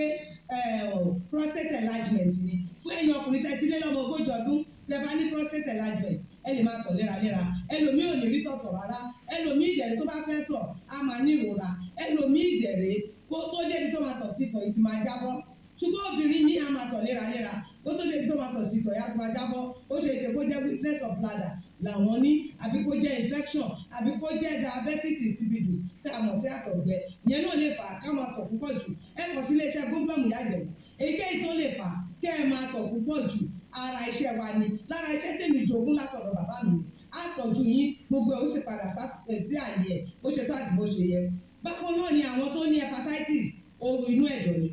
prostate enlargement ni, fún ẹ̀yin ọkùnrin tẹ́ ti lé lọ́mọ 40 ọdún tẹ́ bá ní prostate enlargement ẹ lè máa tọ̀ léraléra, ẹlòmíì ò ní rí tọ̀tọ̀ rárá, ẹlòmíì ìdẹ̀rẹ̀ tó bá fẹ́ tọ̀ á máa ní ìrora, ẹlòmíì ìdẹ̀rẹ̀ kó tó débi tó máa tọ̀ sí tọ̀ ìtì máa jábọ́, ṣùgbọ́n obìnrin ní a máa tọ̀ léraléra kó tó débi tó máa tọ̀ sí tọ̀ ìyá ti máa jábọ́, ó ṣe é ṣe kó jẹ́ weakness of bladder làwọn ní, àbí kó jẹ́ infection, àbí kó jẹ́ diabetes insipidus tí a mọ̀ sí àtọ̀gbẹ, ìyẹn náà lè fà á ká máa tọ̀ púpọ̀ jù, ẹ kàn sí iléeṣẹ́ Godwin Ìyá Ìjẹ̀bú, èyíkéyìí tó lè fà á kẹ́ ẹ máa tọ̀ púpọ̀ jù ara iṣẹ́ wa ni, lára iṣẹ́ tèmi jogún látọ̀dọ̀ bàbá mi, àtọ̀jú yín gbogbo ẹ̀ ó sì padà sí àyè ẹ̀ bó ṣe tó àti bó ṣe yẹ. Bákan náà ni àwọn tó ní hepatitis ooru inú ẹ̀dọ̀ ni,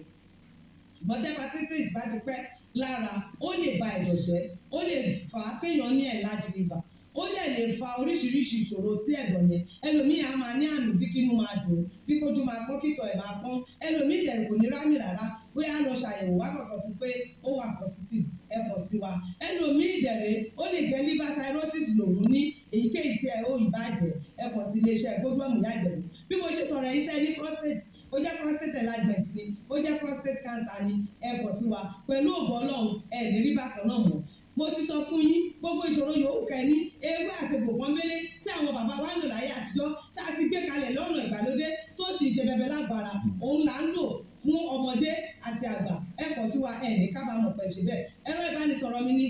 ṣùgbọ́n tí hepatitis bá ti pẹ́ lára ó lè ba ẹ̀dọ̀ jẹ́, ó lè fà á kéèyàn ní enlarged liver, ó dẹ̀ lè fa oríṣiríṣi ìṣòro sí ẹ̀dọ̀ yẹn, ẹlòmíì á máa ní àmì bí kínú máa dùn, bí kójú máa pọ́n, kítọ̀ ẹ̀ máa pọ́n, ẹlòmíì dẹ̀ kò ní rámì rárá, bóyá lọ ṣàyẹ̀wò wá kàn sọ fún pé ó wà positive ẹ kàn sí wa, ẹlòmíì ìdẹ̀rẹ̀ ó lè jẹ́ liver cirrhosis lòun ní, èyíkéyìí tí ẹ ó ìbàjẹ́ ẹ kàn sí iléeṣẹ́ Godwin Ìyá Ìjẹ̀bú. Bí mo ṣe sọ̀rọ̀ yìí tẹ́ ní prostate, ó jẹ́ prostate enlargement ni, ó jẹ́ prostate cancer ni, ẹ kàn sí wa, pẹ̀lú ògo Ọlọ́run ẹ ní rí bákan náà mọ́. Mo ti sọ fún yín gbogbo ìṣòro yòówù kẹ́ ní ewé àti gbòǹgbò mélé tí àwọn bàbá wa ń lò láyé àtijọ́ tá a ti gbé kalẹ̀ lọ́nà ìgbàlódé tó sì ṣe bẹbẹ lágbára, òun là ń lò fún ọmọdé àti àgbà, ẹ kàn sí wa ẹ ní kábàámọ̀ pẹ̀ ṣe bẹ́ẹ̀. Ẹ̀rọ ìbánisọ̀rọ̀ mi ni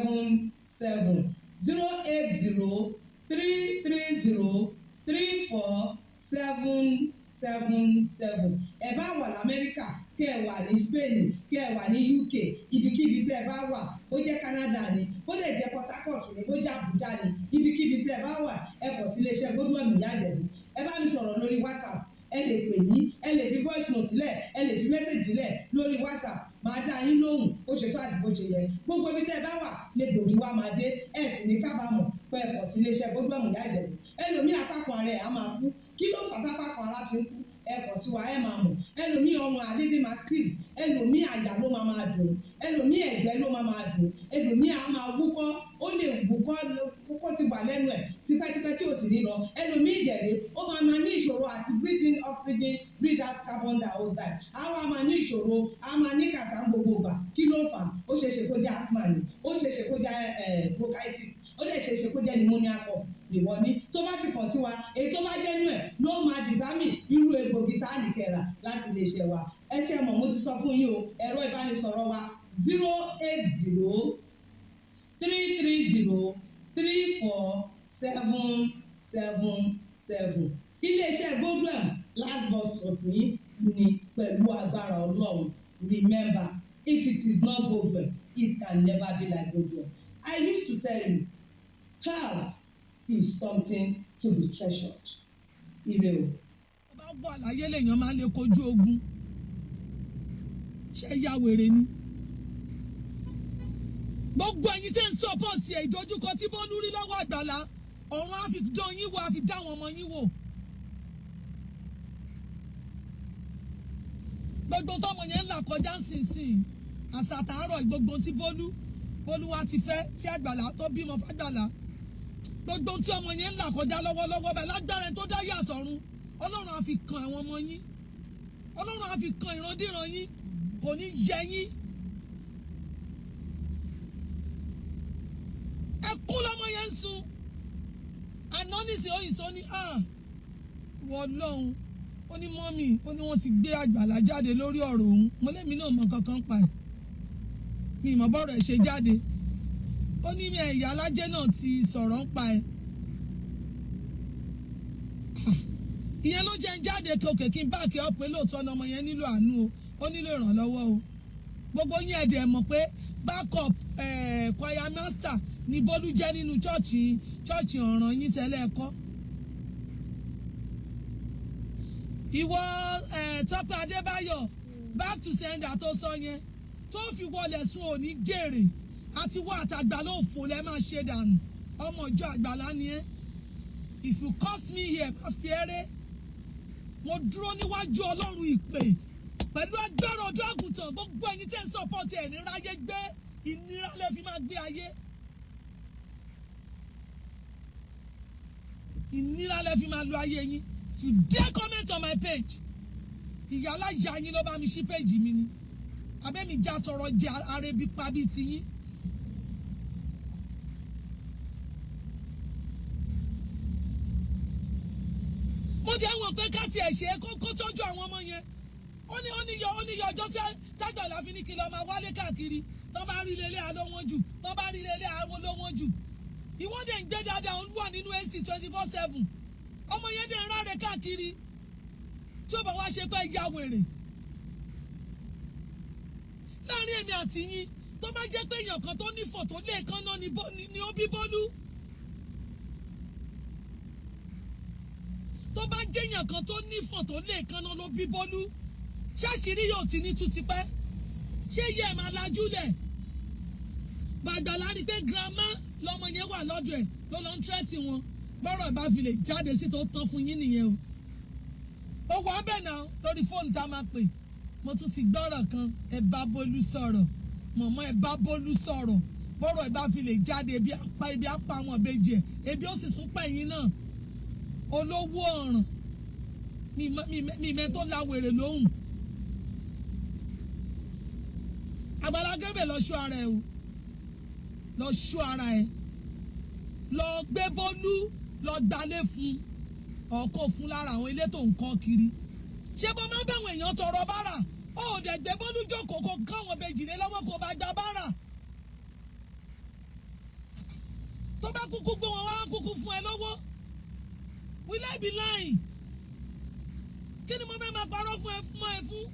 08033034777 08033034777. ẹ bá wà l'Amẹ́ríkà, kí ẹ wà ní Spain, kí ẹ wà ní UK, ibikíbi tí ẹ bá wà, ó jẹ́ Canada ni, ó lè jẹ́ Port Harcourt ni, ó jẹ́ Abuja ni, ibikíbi tí ẹ bá wà ẹ kàn sí iléeṣẹ́ Godwin Ìyá Ìjẹ̀bú. Ẹ bá mi sọ̀rọ̀ lórí WhatsApp, ẹ lè pè mí, ẹ lè fi voice note lẹ̀, ẹ lè fi message lẹ̀ lórí WhatsApp, máa dá yín lóhùn bó ṣe tó àti bó ṣe yẹ, gbogbo ibi tí ẹ bá wà lè gbòógì wá máa dé, ẹ sì ní kábàámọ̀ pé ẹ kàn sí iléeṣẹ́ Godwin Ìyá Ìjẹ̀bú. Ẹlòmíì apákan ara ẹ̀ á máa kú, kí ló fà tápákan ara fi ń kú, ẹ kàn sí wa ẹ máa mọ̀, ẹlòmíì ọrùn àdédé máa steve, ẹlòmíì àyà ló máa dùn, ẹlòmíì ẹ̀gbẹ́ ló máa dùn, ẹlòmíì á máa wúkọ́, ó lè wúkọ́ kókó ti wà lẹ́nu ẹ̀ tipẹ́tipẹ́ tí ò sì ní lọ, ẹlòmíì ìdẹ̀rẹ̀ ó máa ní ìṣòro àti breathe in oxygen, breathe out carbon dioxide, á wá máa ní ìṣòro, á máa ní kàtà gbogbo ìgbà, kí ló fà á? Ó ṣeéṣe kó jẹ́ asthma ni, ó ṣeéṣe kó jẹ́ bronchitis, ó lè ṣeéṣe kó jẹ́ pneumonia cough lèwọ́ ní. Tó bá ti kàn sí wa, èyí tó bá jẹ́ nú ẹ̀ ló máa determine irú egbògi tá a lè kẹ́ra láti lè ṣe wa. Ẹ ṣe mọ̀, mo ti sọ fún yín o, ẹ̀rọ ìbánisọ̀rọ̀ wa 08033034777. Iléeṣẹ́ Godwin last bus stop yín ni pẹ̀lú agbára Ọlọ́run. Remember, if it is not Godwin, it can never be like Godwin. I used to tell you, health is something to be treasured. Ire o. Bá bọ̀ àlàyé lèèyàn máa lè kojú ogun. Ṣé ya wèrè ni? Gbogbo ẹ̀yin tí ń sọ́pọ̀tì ẹ̀ ìdojúkọ tí Bólú rí lọ́wọ́ Àgbàlá, ọ̀run á fi dán yín wò, á fi dá àwọn ọmọ yín wò. Gbogbo tọ́mọ yẹn ń là kọjá nísinsìnyí, àsàtàárọ̀ gbogbo tí Bólú wa ti fẹ́ tí Àgbàlá tó bímọ f'Àgbàlá. Gbogbo tí ọmọ yẹn ń là kọjá lọ́wọ́lọ́wọ́ bẹ́ẹ̀ lágbára tó dá yàtọ̀ ọ̀run, Ọlọ́run á fi kan àwọn ọmọ yín, Ọlọ́run á fi kan ìrandíran yín, kò ní yẹ yín. Ẹkún lọ́mọ yẹn ń sun, àná nísìnyí òyìnbó ní wọ́n lọ́hùn, ó ní mọ́mì, ó ní wọ́n ti gbé Àgbàlá jáde lórí ọ̀rọ̀ òun, mo lẹ́mi náà mọ kankan pa ẹ̀, mi ìmọ̀ bọ́rọ̀ ẹ̀ ṣe jáde, ó ní ẹ̀yà alájẹ́ náà ti sọ̀rọ̀ ń pa ẹ̀. ìyẹn ló jẹ́ ń jáde kòkè kí n bá kí ọ pé lóòótọ́ ọmọ yẹn nílò àánú o ó nílò ìrànlọ́wọ́ o gbogbo yín ẹ̀dẹ̀ mọ̀ pé backup choir master ni Bólú jẹ́ nínú chọ́ọ̀chì ọ̀ràn yín tẹ́lẹ̀ ẹ̀kọ́. ìwọ Tọ́pẹ́ Adébáyọ̀ back to sender tó sọ yẹn tó fi wọlé sùn òní jèrè àti wọ àtàgbà ló fò lẹ́ máa ṣe dànù ọmọ ìjọ àgbàlá ni ẹ́. If you curse me here má fi eré mo dúró níwájú Ọlọ́run ìpè pẹ̀lú agbára ọ̀dọ́ àgùntàn gbogbo ẹ̀yin tẹ́ ń sọ́pọ̀tì ẹ̀ níráyé gbé ìnira lè fi máa gbé ayé. ìnira lè fi máa lo ayé yín. If you dare comment on my page ìyá alájà yín ló bá mi ṣí page mi ni abẹ́mi já tọrọ jẹ arẹbí pa bíi tiyín. mo jẹ́ wọn pé ká tiẹ̀ ṣe kó tọ́jú àwọn ọmọ yẹn ó ní ọjọ́ tágbàlá fi ní kí lọ́ọ́ máa wálé káàkiri tó bá rí lélẹ̀ àlọ́wọ́n jù tó bá rí lélẹ̀ àlọ́wọ́n jù ìwọ́de ń gbé dáadáa ó wà nínú AC 24/7 ọmọ yẹn dẹ̀ ń ráre káàkiri tí ó bá wá ṣe pé ya wèrè láàrin èmi àti yín tó bá jẹ́ pé èèyàn kan tó nífọ̀ tó lé kánná ni ó bí Bólú tó bá jẹ́ èèyàn kan tó nífọ̀ tó lé kánná ló bí Bólú ṣáṣírí yóò ti ní tú tipẹ́ ṣé yẹ ẹ̀ máa lajú lẹ̀ gbàgbàlá rí pé girama lọmọ yẹn wà lọ́dọ̀ ẹ̀ ló lọ ń tẹ́tì wọn bọ́rọ̀ ìbá fi lè jáde sí tó tán fún yín nìyẹn o ó wà bẹ́ẹ̀ náà lórí fóònù tá a máa pè mo tún ti gbọ́rọ̀ kan ẹ bá Bólú sọ̀rọ̀ mọ̀mọ́ ẹ bá Bólú sọ̀rọ̀ bọ́rọ̀ ìbá fi lè jáde ebi apá àwọn ìbejì ẹ̀ ebi ó sì tún pẹ̀ yín náà olówó ọ̀ràn mi mẹ́ tó láwèrè lóhùn Àgbàlá Gabriel lọ ṣọ́ ara ẹ o lọ ṣọ́ ara ẹ lọ gbé Bólú lọ gbalé fún ọkọ fún lára àwọn ilé tó ń kọ́ kiri ṣé bó máa ń bẹ̀wọ̀n èèyàn tọrọ bára ó dẹ̀ gbé Bólú jókòó kó káwọn bèjìlé lọ́wọ́ kó bá gba bára tó bá kúkú gbé wọn wá kúkú fún ẹ lọ́wọ́ will I be lying kí ni mo fẹ́ máa parọ́ fún ẹ fún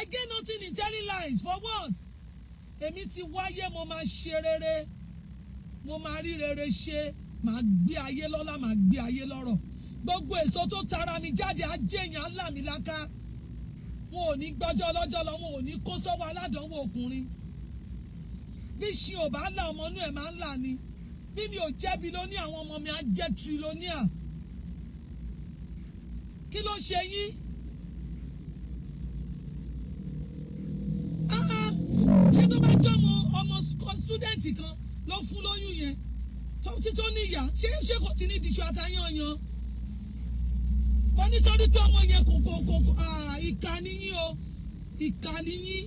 I get nothing in telling lies for what èmi ti wáyé mo máa ṣe rere mo máa rí rere ṣe màá gbé ayé lọ́lá màá gbé ayé lọ́rọ̀ gbogbo èso tó tara mi jáde ajéyàn ńlá mi láká wọn ò ní gbọ́jọ́ lọ́jọ́ lọ wọn ò ní kó sọ́wọ́ aládánwò ọkùnrin bí ṣe ò bá là ọmọ inú ẹ̀ máa ń là ni bí mi ò jẹ́ bilóníà àwọn ọmọ mi á jẹ́ trilóníà kí ló ṣe yín ṣé tó bá jọ́ ọmọ stúdẹ̀ǹtì kan ló fún lóyún yẹn títọ́ níyà ṣé kò tí ní ìdíṣọ́ àtayányán wọ́n nítorí pé ọmọ yẹn kò ìkà nìyí o ìkà nìyí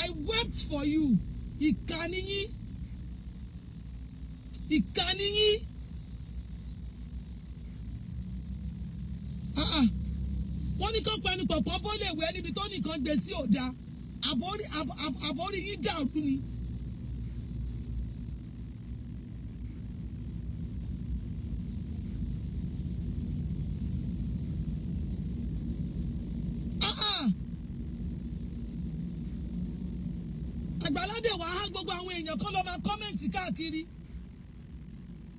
I wept for you ìkà nìyí ìkà nìyí wọ́n ní kán pẹ́ẹ́nù pọ̀pọ̀ bó lè wẹ́ níbi tó nìkan gbé sí ọ̀dà àbórí yín dàrú ni. Àgbàládé wàá há gbogbo àwọn èèyàn kan lọ máa kọ́mẹ̀ntì káàkiri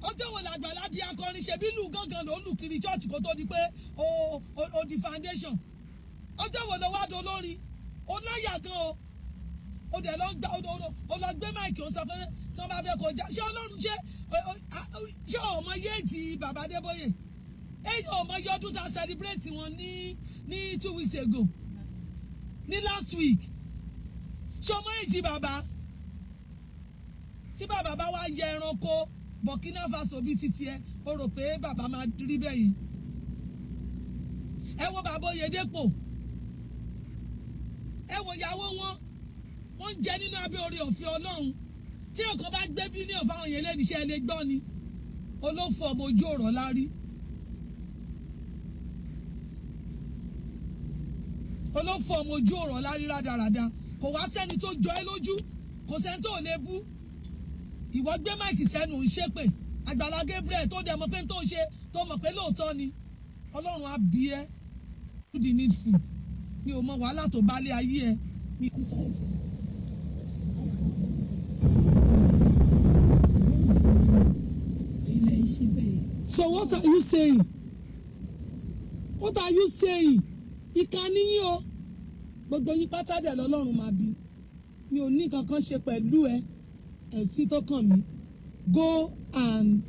ọjọ́ wo làgbàlá di akọrin ṣe bí lù gángan ló lù kiri chọ́ọ̀chì kó tó di pé o di foundation ọjọ́ wo lọ wá dolórin ó láyà gan o dẹ̀ lọ gbé máìkì ó sọ pé tí wọ́n bá fẹ́ kọjá ṣé Ọlọ́run ṣé ọmọ yéèjì bàbá Adébóyè ọmọ yẹ ọdún tá a celebrate wọn ní 2 weeks ago ní last week ṣé ọmọ yéèjì bàbá tí bàbá bá wá yẹ ẹranko Burkina Faso bíi titi ẹ o rò pé bàbá máa rí bẹ́ẹ̀ yìí ẹ wo bàbá Oyèdépò ẹ wo ìyàwó wọ́n ń jẹ nínú abẹ́ orí ọ̀fẹ́ Ọlọ́run tí ọkọ̀ bá gbé bílíọ̀nù fáwọn yẹn lẹ́nu iṣẹ́ ẹlẹ́ gbọ́ ni olófò ọmọ ojú ọ̀rọ̀ lárí olófò ọmọ ojú ọ̀rọ̀ lárí rádaràda kò wá sẹ́ni tó jọ ẹ́ lójú kò sẹ́ni tó lè bú ìwọ gbé máìkì sẹ́nu ń ṣépè Àgbàlá Gabriel tó dẹ̀ mọ̀ pé tó ń ṣe tó mọ̀ pé lóòótọ́ ni Ọlọ́run á bí ẹ́ do the needful mi ò mọ wàhálà tó bá lé ayé ẹ mi. So what are you saying? What are you saying? Ìkànnì yín o gbogbo yín pátá dẹ̀ lọ́lọ́run máa bí mi ò ní kankan ṣe pẹ̀lú ẹ ẹ̀sìn tó kàn mí go and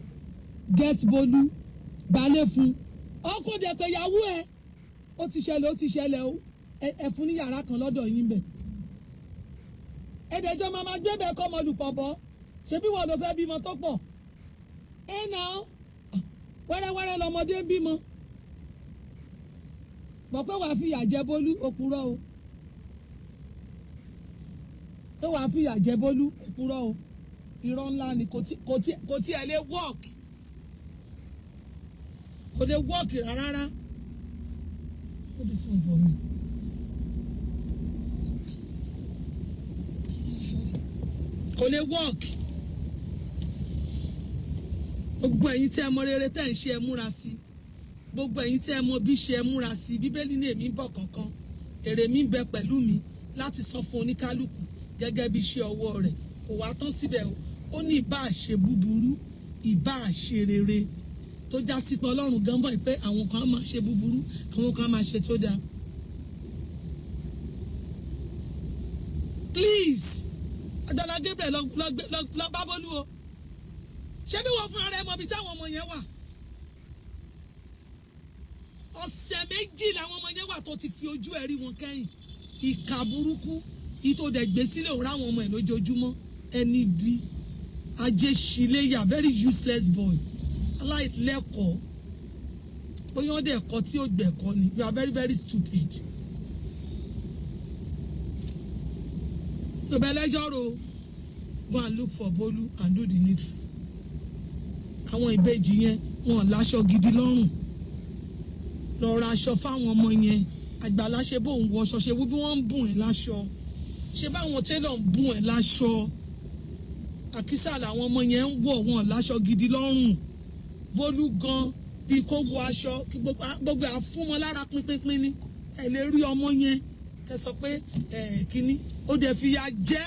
get Bolu balẹ̀ fún ọkọ̀ dẹ̀ pé ìyàwó ẹ ó ti ṣẹlẹ̀ o ẹ fún ní yàrá kan lọ́dọ̀ yín bẹ̀ ẹ̀dẹ̀jọ́ máa gbé bẹ́ẹ̀ kọ́ ọmọlùpọ̀ bọ́ ṣebí wọn ló fẹ́ bímọ tó pọ̀ ẹ̀ náà wẹ́rẹ́wẹ́rẹ́ lọmọdé ń bímọ bọ̀ pé wàá fìyà jẹ Bólú òpùrọ́ o pé wàá fìyà jẹ Bólú òpùrọ́ o irọ́ ńlá ni kò tí ẹ lè work kò lè work rárá. Put this one for me. Kò lè work. Gbogbo ẹ̀yin tí ẹ mọ rere tẹ́ ń ṣe ẹ múra sí. Gbogbo ẹ̀yin tí ẹ mọ bí ṣe ẹ múra sí. Bíbélì ní èmi ń bọ̀ kankan. Èrè mi ń bẹ pẹ̀lú mi láti san fún oníkálukú gẹ́gẹ́ bí iṣẹ́ ọwọ́ rẹ̀. Kò wá tán síbẹ̀ o. Ó ní ìbá ṣe búburú, ìbá ṣe rere. Tó já sí pé Ọlọ́run gan bọ̀ pé àwọn kan máa ṣe búburú, àwọn kan máa ṣe tó dáa. Please, Àgbàlá Gabriel lọ bá Bólú o. Ṣé bí wọ́n fúnra rẹ̀ mọ̀ bí táwọn ọmọ yẹn wà? Ọ̀sẹ̀ méjì làwọn ọmọ yẹn wà tó ti fi ojú ẹ̀ rí wọn kẹ́yìn. Ìkà burúkú, ìtòdẹ̀ gbé sílẹ̀ òun ráwọn ọmọ ẹ̀ lójoojúmọ́. Ẹni bí ajé ṣìléyà, very useless boy. Aláìlẹ́kọ̀ọ́. Bóyá ó dẹ̀ ẹ̀kọ́ tí ó gbẹ̀kọ́ ni. You are very very stupid. Yorùbá ẹlẹ́jọ́ ro go and look for Bolu and do the needful. Àwọn ìbejì yẹn wọn láṣọ gidi lọ́rùn lọ ra aṣọ fáwọn ọmọ yẹn Àgbàlá ṣe bóun wọṣọ ṣe bí wọ́n ń bùn ẹ̀ láṣọ ṣe báwọn tẹ́lọ̀ ń bùn ẹ̀ láṣọ àkísà làwọn ọmọ yẹn ń wọ̀ wọn láṣọ gidi lọ́rùn Bolu gan bíi kó wọ aṣọ gbogbo àfúnmọ́ lára pínpín ni ẹ lè rí ọmọ yẹn kẹ sọ pé kínní ó dẹ̀ fìyà jẹ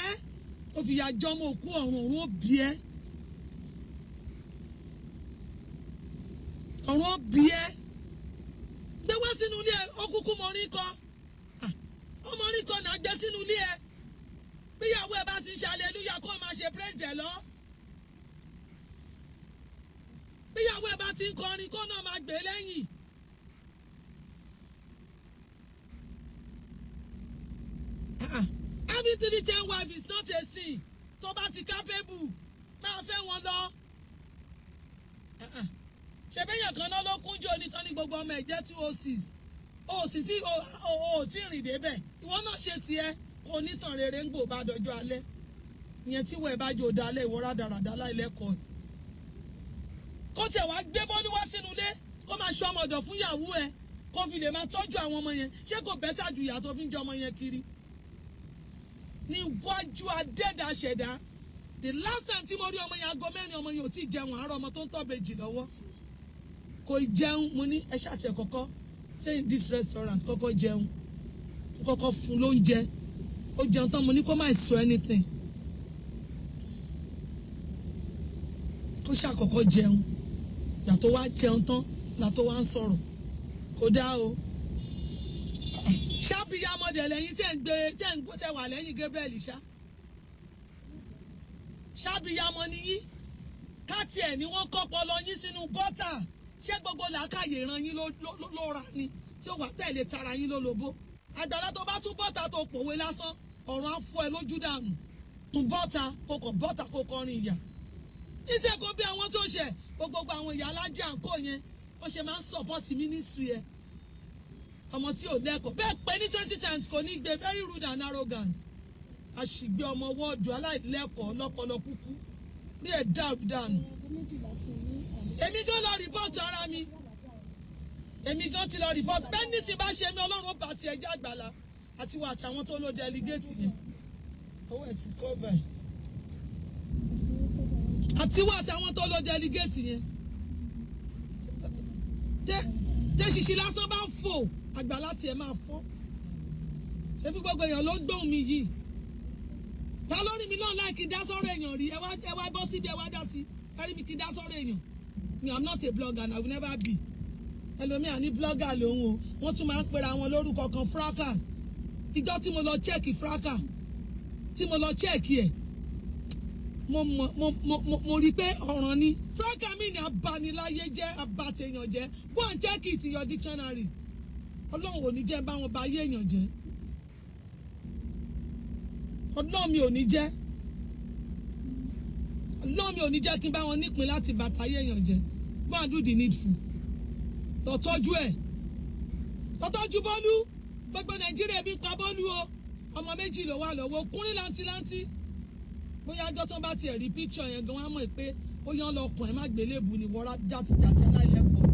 ó fìyà jẹ ọmọ òkú ọ̀run ó bí ẹ́ ọ̀run ó bí ẹ́ gbé wá sínú ilé ẹ ó kúkú mọ orí kọ ọmọ orí kọ náà gbé sínú ilé ẹ bíyàwó ẹ bá ti ń ṣe aleluya kó máa ṣe praise the Lord bíyàwó ẹ bá ti ń kọrin kó náà máa gbé lẹ́yìn. Having 3-10 wife is not a sin. Tó bá ti capable máa fẹ́ wọn lọ. Ṣé bẹ́yàn kan náà ló kúnjọ onítàn ní gbogbo ọmọ ẹ̀jẹ̀ 206. O sì tí o tí rìn débẹ̀. Ìwọ náà ṣe tiẹ̀ kó onítàn rere ń gbò bá dọjọ́ alẹ́. Ìyẹn tí wọ́n ẹ̀ bá jò dalẹ̀ ìwọ rádaràdà láìlẹ́kọ̀ọ́. Kó tẹ̀ wá gbé Bólú wá sínú ilé kó máa ṣọ́ ọmọdọ̀ fún ìyàwó ẹ̀ kó fi lè máa tọ́jú àwọn ọmọ yẹn. Ṣé kò bẹ́tà ju ìyà tó fi ń jẹ ọmọ yẹn kiri? Níwájú adẹ́dà ṣẹ̀dá the last time tí mo rí ọmọ yẹn aago mẹ́rin ọmọ yẹn ò tí ì jẹun àárọ̀ ọmọ tó ń tọ́ bèjì lọ́wọ́ kò jẹun mo ní ẹ ṣàtẹ̀ kọ́kọ́ stay in this restaurant kọ́kọ́ jẹun kọ́kọ́ fún lóúnjẹ ó jẹun tán mo ní kó má sọ anything kó ṣàkọ́kọ́ jẹun gbà tó wá jẹun tán gbà tó wá ń sọ̀rọ̀ kò dá o. Ṣábíyámọ̀dé lẹ́yìn tẹ́ wà lẹ́yìn Gabriel ṣá ṣábíyámọ̀ nìyí káàtì ẹ̀ ni wọ́n kọ́pọ̀ lọ yín sínú gọ́tà ṣé gbogbo làákàyè ran yín ló ra ni tí ó wà tẹ̀lé tara yín lólobó Àgbàlá tó bá tún bọ́ta tó pòwe lásán ọ̀run á fọ́ ẹ lójú dànù tún bọ́ta kò kọ̀ bọ́ta kò kọrin ìyà iṣẹ́ kó bí àwọn tó ṣẹ̀ gbogbo àwọn ìyá alájà ń kó yẹn ó ṣe máa ń sọ̀pọ̀tì mínísírì ẹ̀ ọmọ tí ò lẹ́kọ̀ọ́ bẹ́ẹ̀ pé ní 20 times kò ní gbé very rude and arrogant àṣìgbé ọmọ wọ́ọ̀dù aláìlẹ́kọ̀ọ́ lọ́pọlọ kúkú bí ẹ̀ dànù. Èmi gan lọ rìpọ́ọ̀tù ara mi èmi gan ti lọ rìpọ́ọ̀tù bẹ́ẹ̀ ní ti bá ṣe mi Ọlọ́run bá ti ẹjẹ́ Àgbàlá àti wà àtàwọn tó lọ delegate yẹn owó ẹ̀ ti cover ẹ̀. àti wà àtàwọn tó lọ delegate yẹn tẹ ṣìṣì lásán bá ń fò àgbàlá tiẹ̀ máa fọ́ ṣebí gbogbo èèyàn ló gbóhùn mi yìí ta lórí mi náà láì kí dá sọ́rọ̀ èèyàn rí ẹ wá bọ́ síbi ẹ wá dá sí ẹ rí mi kí dá sọ́rọ̀ èèyàn mi I'm not a blogger and I will never be ẹlòmíà ní blogger lòun o wọ́n tún máa ń pera wọn lórúkọ kan fracas ìjọ tí mo lọ check fracas tí mo lọ check ẹ̀ mo rí i pé ọ̀ràn ni fracas mi ni abaniláyé jẹ́ abatèèyàn jẹ́ go and check it in your dictionary ọlọ́run ò ní jẹ́ bá wọn ba ayé èèyàn jẹ́ ọlọ́run mi ò ní jẹ́ ọlọ́run mi ò ní jẹ́ kí n bá wọn nípìn láti bàtà ayé èèyàn jẹ́ go and do the needful lọ tọ́jú ẹ̀ lọ tọ́jú Bọ́lú gbogbo Nàìjíríà bí pa Bọ́lú o ọmọ méjì ló wà lọ́wọ́ kúnrín láńtìláńtì bóyá ọjọ́ tó ń bá tiẹ̀ rí píkṣọ̀ yẹn gan wọ́n mọ̀ pé ó yán lọ kàn ẹ́ má gbélébùú ni wọ́n jàtìjàtì aláìlẹ́kọ̀ọ́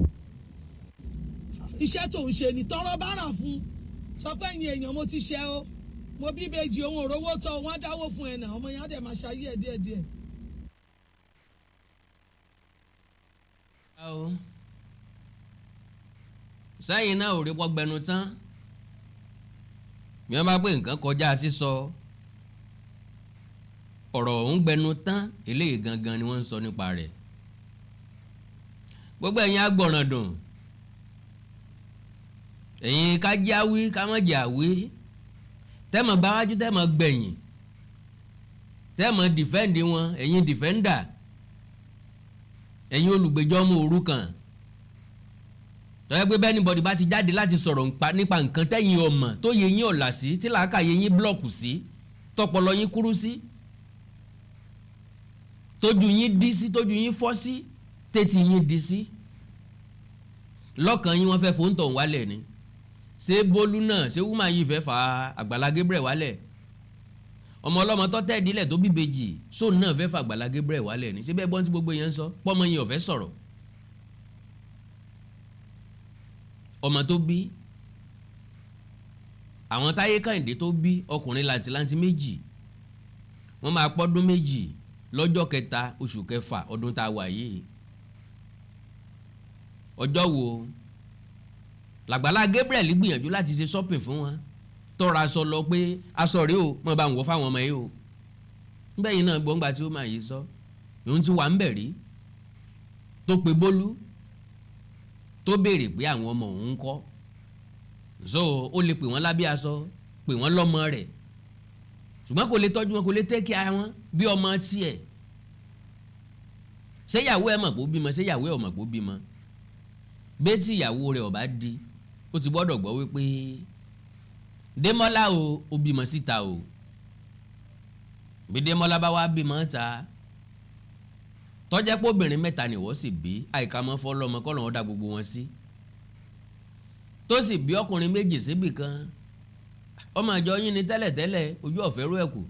iṣẹ́ tó ń ṣe ni tọrọ bára fún sọ pé ẹ̀yin èèyàn mo ti ṣe o mo bí ìbejì ohun òrówó tọ wọ́n á dáwó fún ẹ̀ náà ọmọ yẹn á dẹ̀ máa ṣayé ẹ̀ díẹ̀díẹ̀. sẹ́yìn náà ò rí pọ́gbẹnu tán mi wọ́n bá pé nǹkan kọjá sísọ ọ̀rọ̀ ọ̀hún gbẹnu tán eléyìí gangan ni wọ́n ń sọ nípa rẹ̀ gbogbo ẹ̀yin agbọ̀ràn dùn ẹ̀yin ká jáwí ká má jáwí tẹ́mọ̀ báwájú tẹ́mọ̀ gbẹ̀yìn tẹ́mọ̀ dìfẹ́ǹdì wọn ẹ̀yin dìfẹ́ǹdà ẹ̀yin olùgbèjọ́ ọmọ òrukàn tọ́yẹ́ pé bẹ́ẹ̀ anybody bá ti jáde láti sọ̀rọ̀ nípa nǹkan tẹ́yìn ọmọ tó yẹ yín ọ̀là sí tí làákàyè yín blọ́ọ̀kù sí tọpọlọ yín kúrú sí tójú yín dí sí tójú yín fọ́ sí tètè yín dí sí lọ́kàn yín wọ́n fẹ́ fòǹtọ̀ wálẹ̀ ni ṣé Bólú náà ṣé wúmà yìí fẹ́ fa Àgbàlá Gabriel wálẹ̀ ọmọ ọlọ́mọ tó tẹ́ ìdílẹ̀ tó bí bèjì sóun náà fẹ́ fa Àgbàlá Gabriel wálẹ̀ ni ṣé bẹ́ẹ̀ gbọ́n tí gbogbo yẹn ń sọ pọ́mọ yẹn ò fẹ́ sọ̀rọ̀ ọmọ tó bí àwọn Táyé Kàyìndé tó bí ọkùnrin làǹtìlanti méjì wọ́n máa pọ́dún méjì lọ́jọ́ kẹta oṣù kẹfà ọdún tá a wà yìí ọjọ́ wo l'Àgbàlá Gabriel gbìyànjú láti ṣe shopping fún wọn tọ́ra aṣọ lọ pé aṣọ rèé o mọ̀ bá ń wọ̀ fáwọn ọmọ yìí o níbẹ̀ yìí náà gbọ́ngbà tí ó máa yìí sọ òun ti wà ń bẹ̀ rí tó pe Bólú tó béèrè pé àwọn ọmọ òun ń kọ́ so ó lè pè wọ́n lábẹ́ aṣọ pè wọ́n lọ́mọ rẹ̀ ṣùgbọ́n kò lè tọ́jú wọn kò lè tẹ́kì ara wọn bí ọmọ tiẹ̀ ṣé ìyàwó ẹ̀ mọ̀ pé ó bímọ ṣé ìyàwó ẹ̀ ò mọ̀ pé ó bímọ bẹ́ẹ̀ tí ìyàwó rẹ̀ ò bá di ó ti gbọ́dọ̀ gbọ́ wípé Démọ́lá ó bímọ síta o bí Démọ́lá bá wá bímọ ta tọ́jẹ́ pé obìnrin mẹ́ta ni wọ́n sì bí àìká mọ́ fọ́lọ́mọ kọ́ lọ́wọ́ dá gbogbo wọn sí tó sì bí ọkùnrin méjì síbì kan ọmọ àjọ yín ni tẹ́lẹ̀tẹ́lẹ̀ ojú ọ̀fẹ́ rú ẹ̀kú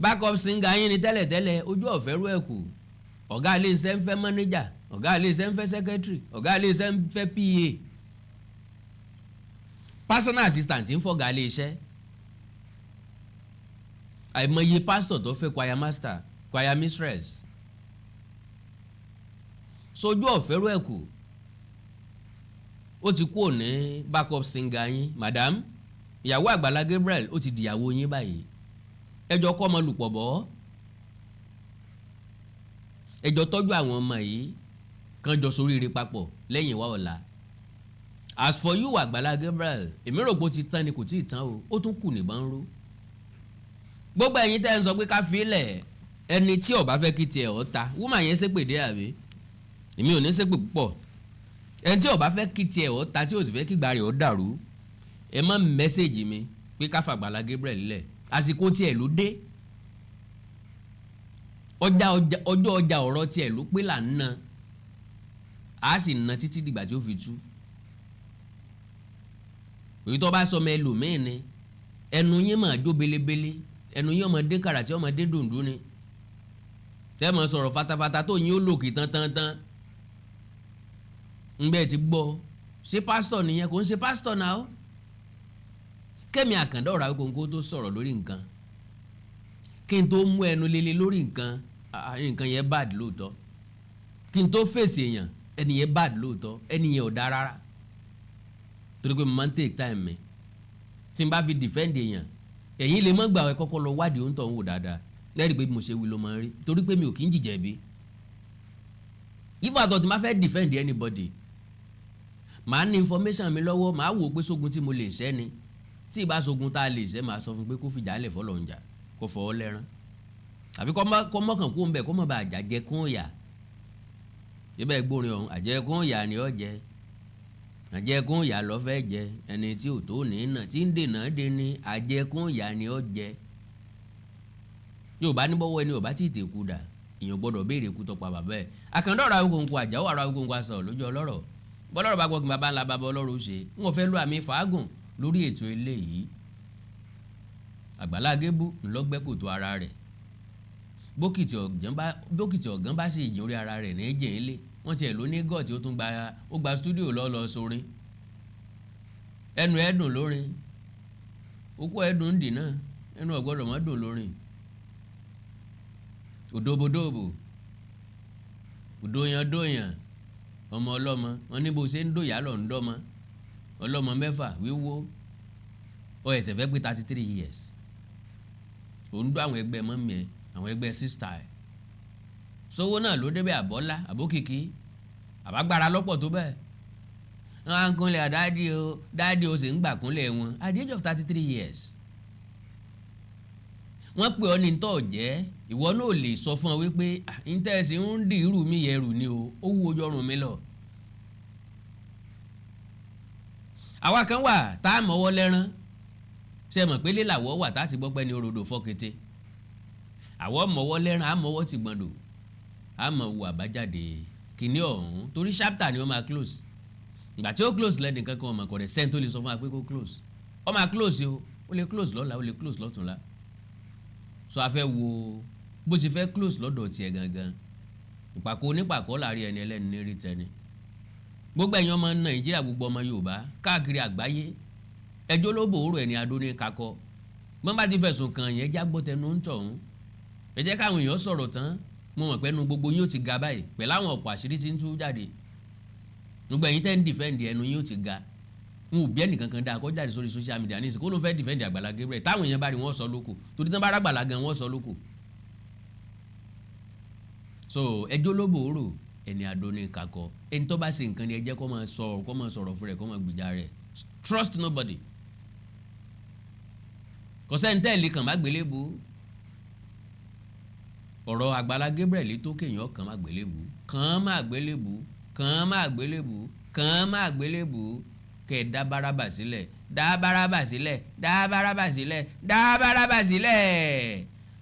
backup singer yín ni tẹ́lẹ̀tẹ́lẹ̀ ojú ọ̀fẹ́ rú ẹ̀kú ọ̀gá ilé iṣẹ́ ń fẹ́ manager ọ̀gá ilé iṣẹ́ ń fẹ́ secretary ọ̀gá ilé iṣẹ́ ń fẹ́ PA personal assistant ń fọ̀gá ilé iṣẹ́ àìmọye pastor tó fẹ́ choir master choir mistress sojú ọ̀fẹ́ rú ẹ̀kú ó ti kú òní backup singer yín madam ìyàwó Àgbàlá Gabriel ó ti dìyàwó yín báyìí ẹjọ́ kọ́ ọmọ lùpọ̀ bọ́ ẹjọ́ tọ́jú àwọn ọmọ yìí kan jọ soríire papọ̀ lẹ́yìn wá ọ̀la as for you Àgbàlá Gabriel èmi rò pé ó ti tán ni kò tí ì tán o ó tún kù nìbọn ró gbogbo ẹ̀yin tẹ́ ń sọ pé ká fi lẹ̀ ẹni tí ó bá fẹ́ kí tiẹ̀ ọ́ ta wúmà yẹn ṣépè dé àbí èmi ò ní ṣépè púpọ̀ ẹni tí ó bá fẹ́ kí tiẹ̀ ọ́ ta tí ó sì fẹ́ kí gbàrẹ̀ ọ́ dàrú ẹ má mẹ́sẹ̀gì mi pé ká fa Àgbàlá Gabriel lẹ̀ àsìkò tiẹ̀ ló dé ọjọ́ ọjà ọ̀rọ̀ tiẹ̀ ló pé là ń na a sì na títí dìgbà tí ó fi tú èyí tó bá sọ ọmọ ẹlòmíín ni ẹnu yín máa jó belebele ẹnu yín ọmọdé kàrà tí ọmọdé dùndún ni tẹ́ mọ̀ sọ̀rọ̀ fatafata tó yín ó lòkì tán ńgbẹ́ ti gbọ́ ṣé pásítọ̀ nìyẹn kò ń ṣe pásítọ̀ náà ó Kẹ́mi Àkàndá ọ̀rọ̀ Awikonko tó sọ̀rọ̀ lórí nǹkan kí n tó mú ẹnu lélẹ̀ lórí nǹkan yẹn bad lóòótọ́ kí n tó fèsì èèyàn ẹni yẹn bad lóòótọ́ ẹni yẹn ò dáa rárá torí pé mo máa ń take time mi tí n bá fi defend èèyàn ẹ̀yin lè mọ́ gbà ẹ kọ́kọ́ lọ wádìí ohun tó ń wò dáadáa lẹ́rìí pé mo ṣe wí ló máa ń rí torí pé mi ò kí ń jìjẹ̀bi ifá àtọ̀ tí ma fẹ́ defend anybody màá ní information mi lọ́wọ́ màá wò pé sógun tí mo lè ṣẹ́ ni tí ìbá sógun tá a lè ṣẹ́ màá sọ fún pé kó fìjà lẹ̀ fọlọ́ ń jà kó fọwọ́ lẹ́rán àbí kọ́ mọ́kàn kó ń bẹ̀ kó mọ̀ bá àjàjẹ kún yà síbẹ̀ gbórin ọ̀hún àjẹkún yà ni ọ́ jẹ àjẹkún yà lọ́ fẹ́ jẹ ẹni tí ò tó ní nà tí ń dènà dé ní àjẹkún yà ni ọ́ jẹ Yorùbá ní bọ́wọ́ ẹni ò bá tí ì tèkú dà èèyàn gbọ́dọ̀ béèrè ikú tọpa bàbá ẹ̀ àkàndọ́ ọ̀rọ̀ Awíkonko Àjàó ọ̀rọ̀ Awíkonko asọ̀rọ̀ lójú ọlọ́rọ̀ bọ́lọ́rọ̀ bá gbọ́ kí bàbá ńlá bàbá ọlọ́rọ̀ ó ṣe wọ́n fẹ́ lo àmì fàágùn lórí ètò eléyìí Àgbàlá Gabriel ńlọgbẹ́ kòtò ara rẹ̀ bókìtì ọ̀gán bá sì ìjìn orí ara rẹ̀ ní ẹ̀jẹ̀ ńlé wọ́n ti ẹ̀ ló ní gọ́ọ̀tì ó tún gba stúdíò lọ́ọ́ sórin ẹnu ẹ̀dùn lórin okú ẹ̀dùn ń dì náà ẹnu ọ̀gbọ́dọ̀ mọ́ dùn lórin òdòbòdòbò òdòyàndòyàn ọmọ ọlọ́mọ wọn ní bó ṣe ń dòyà lọ ń dọ́mọ ọlọ́mọ mẹ́fà wíwó ọ ẹ̀sẹ̀ fẹ́ pé 33 years ò ń dó àwọn ẹgbẹ́ mọ́mí ẹ̀ àwọn ẹgbẹ́ sísítà ẹ̀ sówó náà ló débẹ̀ àbọ́lá àbókìkí àbágbára lọ́pọ̀ tó bẹ́ẹ̀ wọn á ń kúnlẹ̀ dáàdì o sì ń gbà kúnlẹ̀ wọn at the age of 33 years wọ́n pè ọ́ ní tọ́ jẹ́ ìwọ náà lè sọ fún ọ wípé íńtẹ́ẹ̀sì ń dì irú mi yẹ rù ni o ó wú ojú ọrùn mi lọ. àwa kan wà tá a mọ̀wọ́ lẹ́rán ṣe mọ̀ pé lélàwọ́ wà tá a ti gbọ́ pẹ́ ní orodò fọ́kété àwọ̀ mọ̀wọ́ lẹ́rán a mọ̀wọ́ ti gbọ́ndò a mọ̀ wù àbájáde kìíní ọ̀hún torí chapter ni wọ́n máa close ìgbà tí ó close lẹ́nu kankan ọmọ kọ̀ọ̀rẹ́ sẹ́ni tó lè sọ fún wa pé kó close ó máa close o ó lè close lọ́la ó lè close lọ́túnla so a fẹ́ wo bó ti fẹ́ close lọ́dọ̀ tiẹ̀ gangan ìpàkọ́ onípàkọ́ láàrin ẹni ẹlẹ́ni ní rí tẹni gbogbo ẹ̀yin ọmọ Nàìjíríà gbogbo ọmọ Yorùbá káàkiri àgbáyé ẹjọ́ ló bòórò ẹni adó ní kakọ́ bọ́n bá ti fẹ̀sùn kàn yẹn jágbó tẹnu ń tọ̀hún ẹ jẹ́ káwọn èèyàn sọ̀rọ̀ tán mo mọ̀ pé nu gbogbo yín ó ti ga báyìí pẹ̀lú àwọn ọ̀pọ̀ àṣírí tí ń tú jáde gbogbo ẹ̀yin tẹ́ ń dìfẹ́ǹdì ẹnu yín ó ti ga n ò bí ẹnìkan kan dáa kó jáde sórí social media ní ìsìn kó ló fẹ́ dìfẹ́ǹdì Àgbàlá Gabriel táwọn èèyàn bá rí wọ́n sọ lóko torí tán bá rágbàlá gan wọ́n sọ lóko so ẹjọ́ ló bòórò ẹni adó ní kakọ ẹni tó bá ṣe nǹkan ni ẹ jẹ́ kó máa sọ̀rọ̀ fún rẹ̀ kó máa gbìjà rẹ̀ trust nobody kò sẹ́ni tẹ́ẹ̀lì kàn má gbélébùú ọ̀rọ̀ Àgbàlá Gabriel tó kéèyàn kàn má gbélébùú kàn má gbélébùú kẹ́ ẹ̀ dá Bárábà sílẹ̀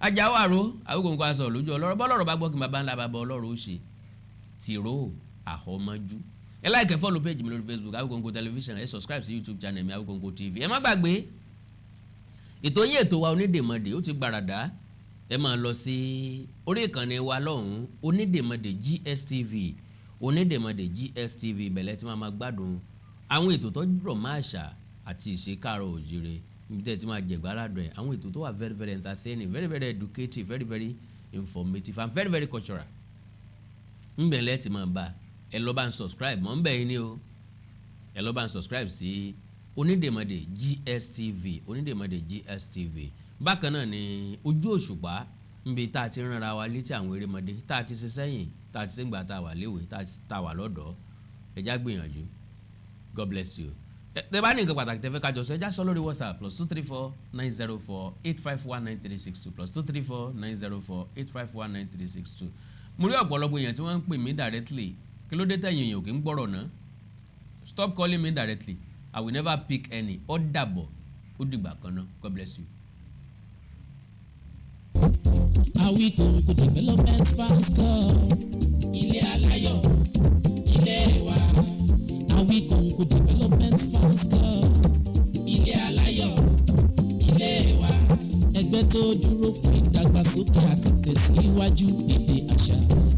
Àjàó Àrò Awíkonko asọ̀rọ̀ lójú ọlọ́rọ̀ bọ́lọ́rọ̀ bá gbọ́ kí bàbá ńlá bàbá ọlọ́rọ̀ ó ṣe tìró àhọ́mọ́jú ẹ like follow page mi lórí Facebook Awíkonko television ẹ subscribe sí YouTube channel mi Awíkonko TV ẹ má gbàgbé ètò yín ètò wa Onídèmọdè ó ti gbàràdá ẹ máa lọ sí orí ìkànnì wa lọ́hùn Onídèmọdè GSTV Onídèmọdè GSTV bẹ̀lẹ́ tí máa gbádùn àwọn ètò tó rọ̀ máa ṣà àti ìṣe káàrọ̀ òjìrè níbi tẹ́ ti máa jẹ̀gbá aládùn ẹ̀ àwọn ètò tó wà very very entertaining very very educative very very informative and very very cultural ńbẹ̀ lẹ́ ti máa bá ẹ lọ bá ń subscribe mọ́ ńbẹ̀ yín ni o ẹ lọ bá ń subscribe sí Onídèmọdè GSTV Onídèmọdè GSTV bákan náà ni Ojú Òṣùpá níbi tá a ti ránra wa létí àwọn erémọdé tá a ti ṣe sẹ́yìn tá a ti ṣe ń gbà tá a wà léwe tá a wà lọ́dọ̀ ẹ̀já gbìyànjú God bless you. Tẹ́ bá ní nǹkan pàtàkì tẹ́ fẹ́ kájọ sọ ẹjá sọ lórí WhatsApp +234-904-851-9362 +234-904-851-9362. mo rí ọ̀pọ̀lọpọ̀ èèyàn tí wọ́n ń pè mí directly kí ló dé tẹ̀yìn èèyàn kì í gbọ́rọ̀ náà stop calling me directly I will never pick any ó dàbọ̀ ó dìgbà kan náà God bless you. Awíkonko development fans club ilé aláyọ̀ ilé wa. Awíkonko development fans club ilé aláyọ̀ ilé wa. Ẹgbẹ́ tó dúró fún ìdàgbàsókè àti tẹ̀síwájú èdè àṣà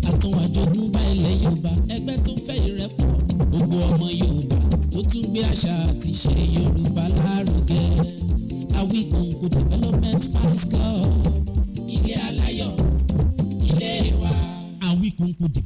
àtúnwájogúnbá ilẹ̀ Yorùbá. Ẹgbẹ́ tó fẹ́ ìrẹ́pọ̀ gbogbo ọmọ Yorùbá tó tún gbé àṣà àti ìṣe Yorùbá lárugẹ. Awíkonko development fans club ilé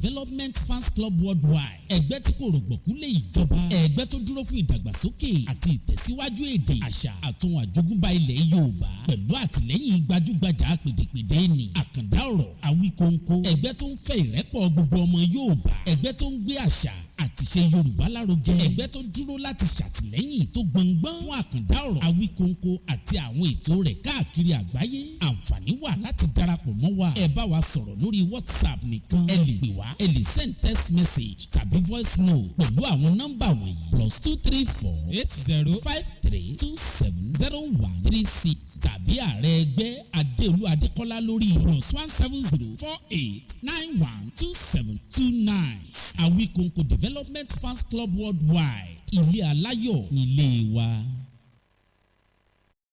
Development Fans Club Worldwide. Ẹgbẹ́ tí kò rọ̀gbọ̀kú lé ìjọba. Ẹgbẹ́ tó dúró fún ìdàgbàsókè àti ìtẹ̀síwájú èdè, àṣà àtún àjogúnbá ilẹ̀ Yorùbá. Pẹ̀lú àtìlẹ́yìn gbajúgbajà pèdèpèdè ni Àkàndá ọ̀rọ̀ Awíkonko. Ẹgbẹ́ tó ń fẹ́ ìrẹ́pọ̀ gbogbo ọmọ Yorùbá. Ẹgbẹ́ tó ń gbé àṣà àtìṣe Yorùbá lárugẹ. Ẹgbẹ́ tó dúró láti ṣàtìlẹ́yìn tó gbọngbọ́n fún Àkàndá ọ̀rọ̀ Awíkonko àti àwọn ètò rẹ̀ káàkiri àgbáyé. Àǹfààní wà láti darapọ̀ mọ́ wa. Ẹ bá wa sọ̀rọ̀ lórí WhatsApp nìkan. Ẹ lè pè wá, ẹ lè send text message tàbí voice note pẹ̀lú àwọn nọ́mbà wọ̀nyí: +234 80 53 27 0136 tàbí ààrẹ ẹgbẹ́ Adéolú Adékọ́lá lórí +170 48 91 2729. Awíkonko Development Fans Club Worldwide. Ilé aláyọ̀ nílé wa.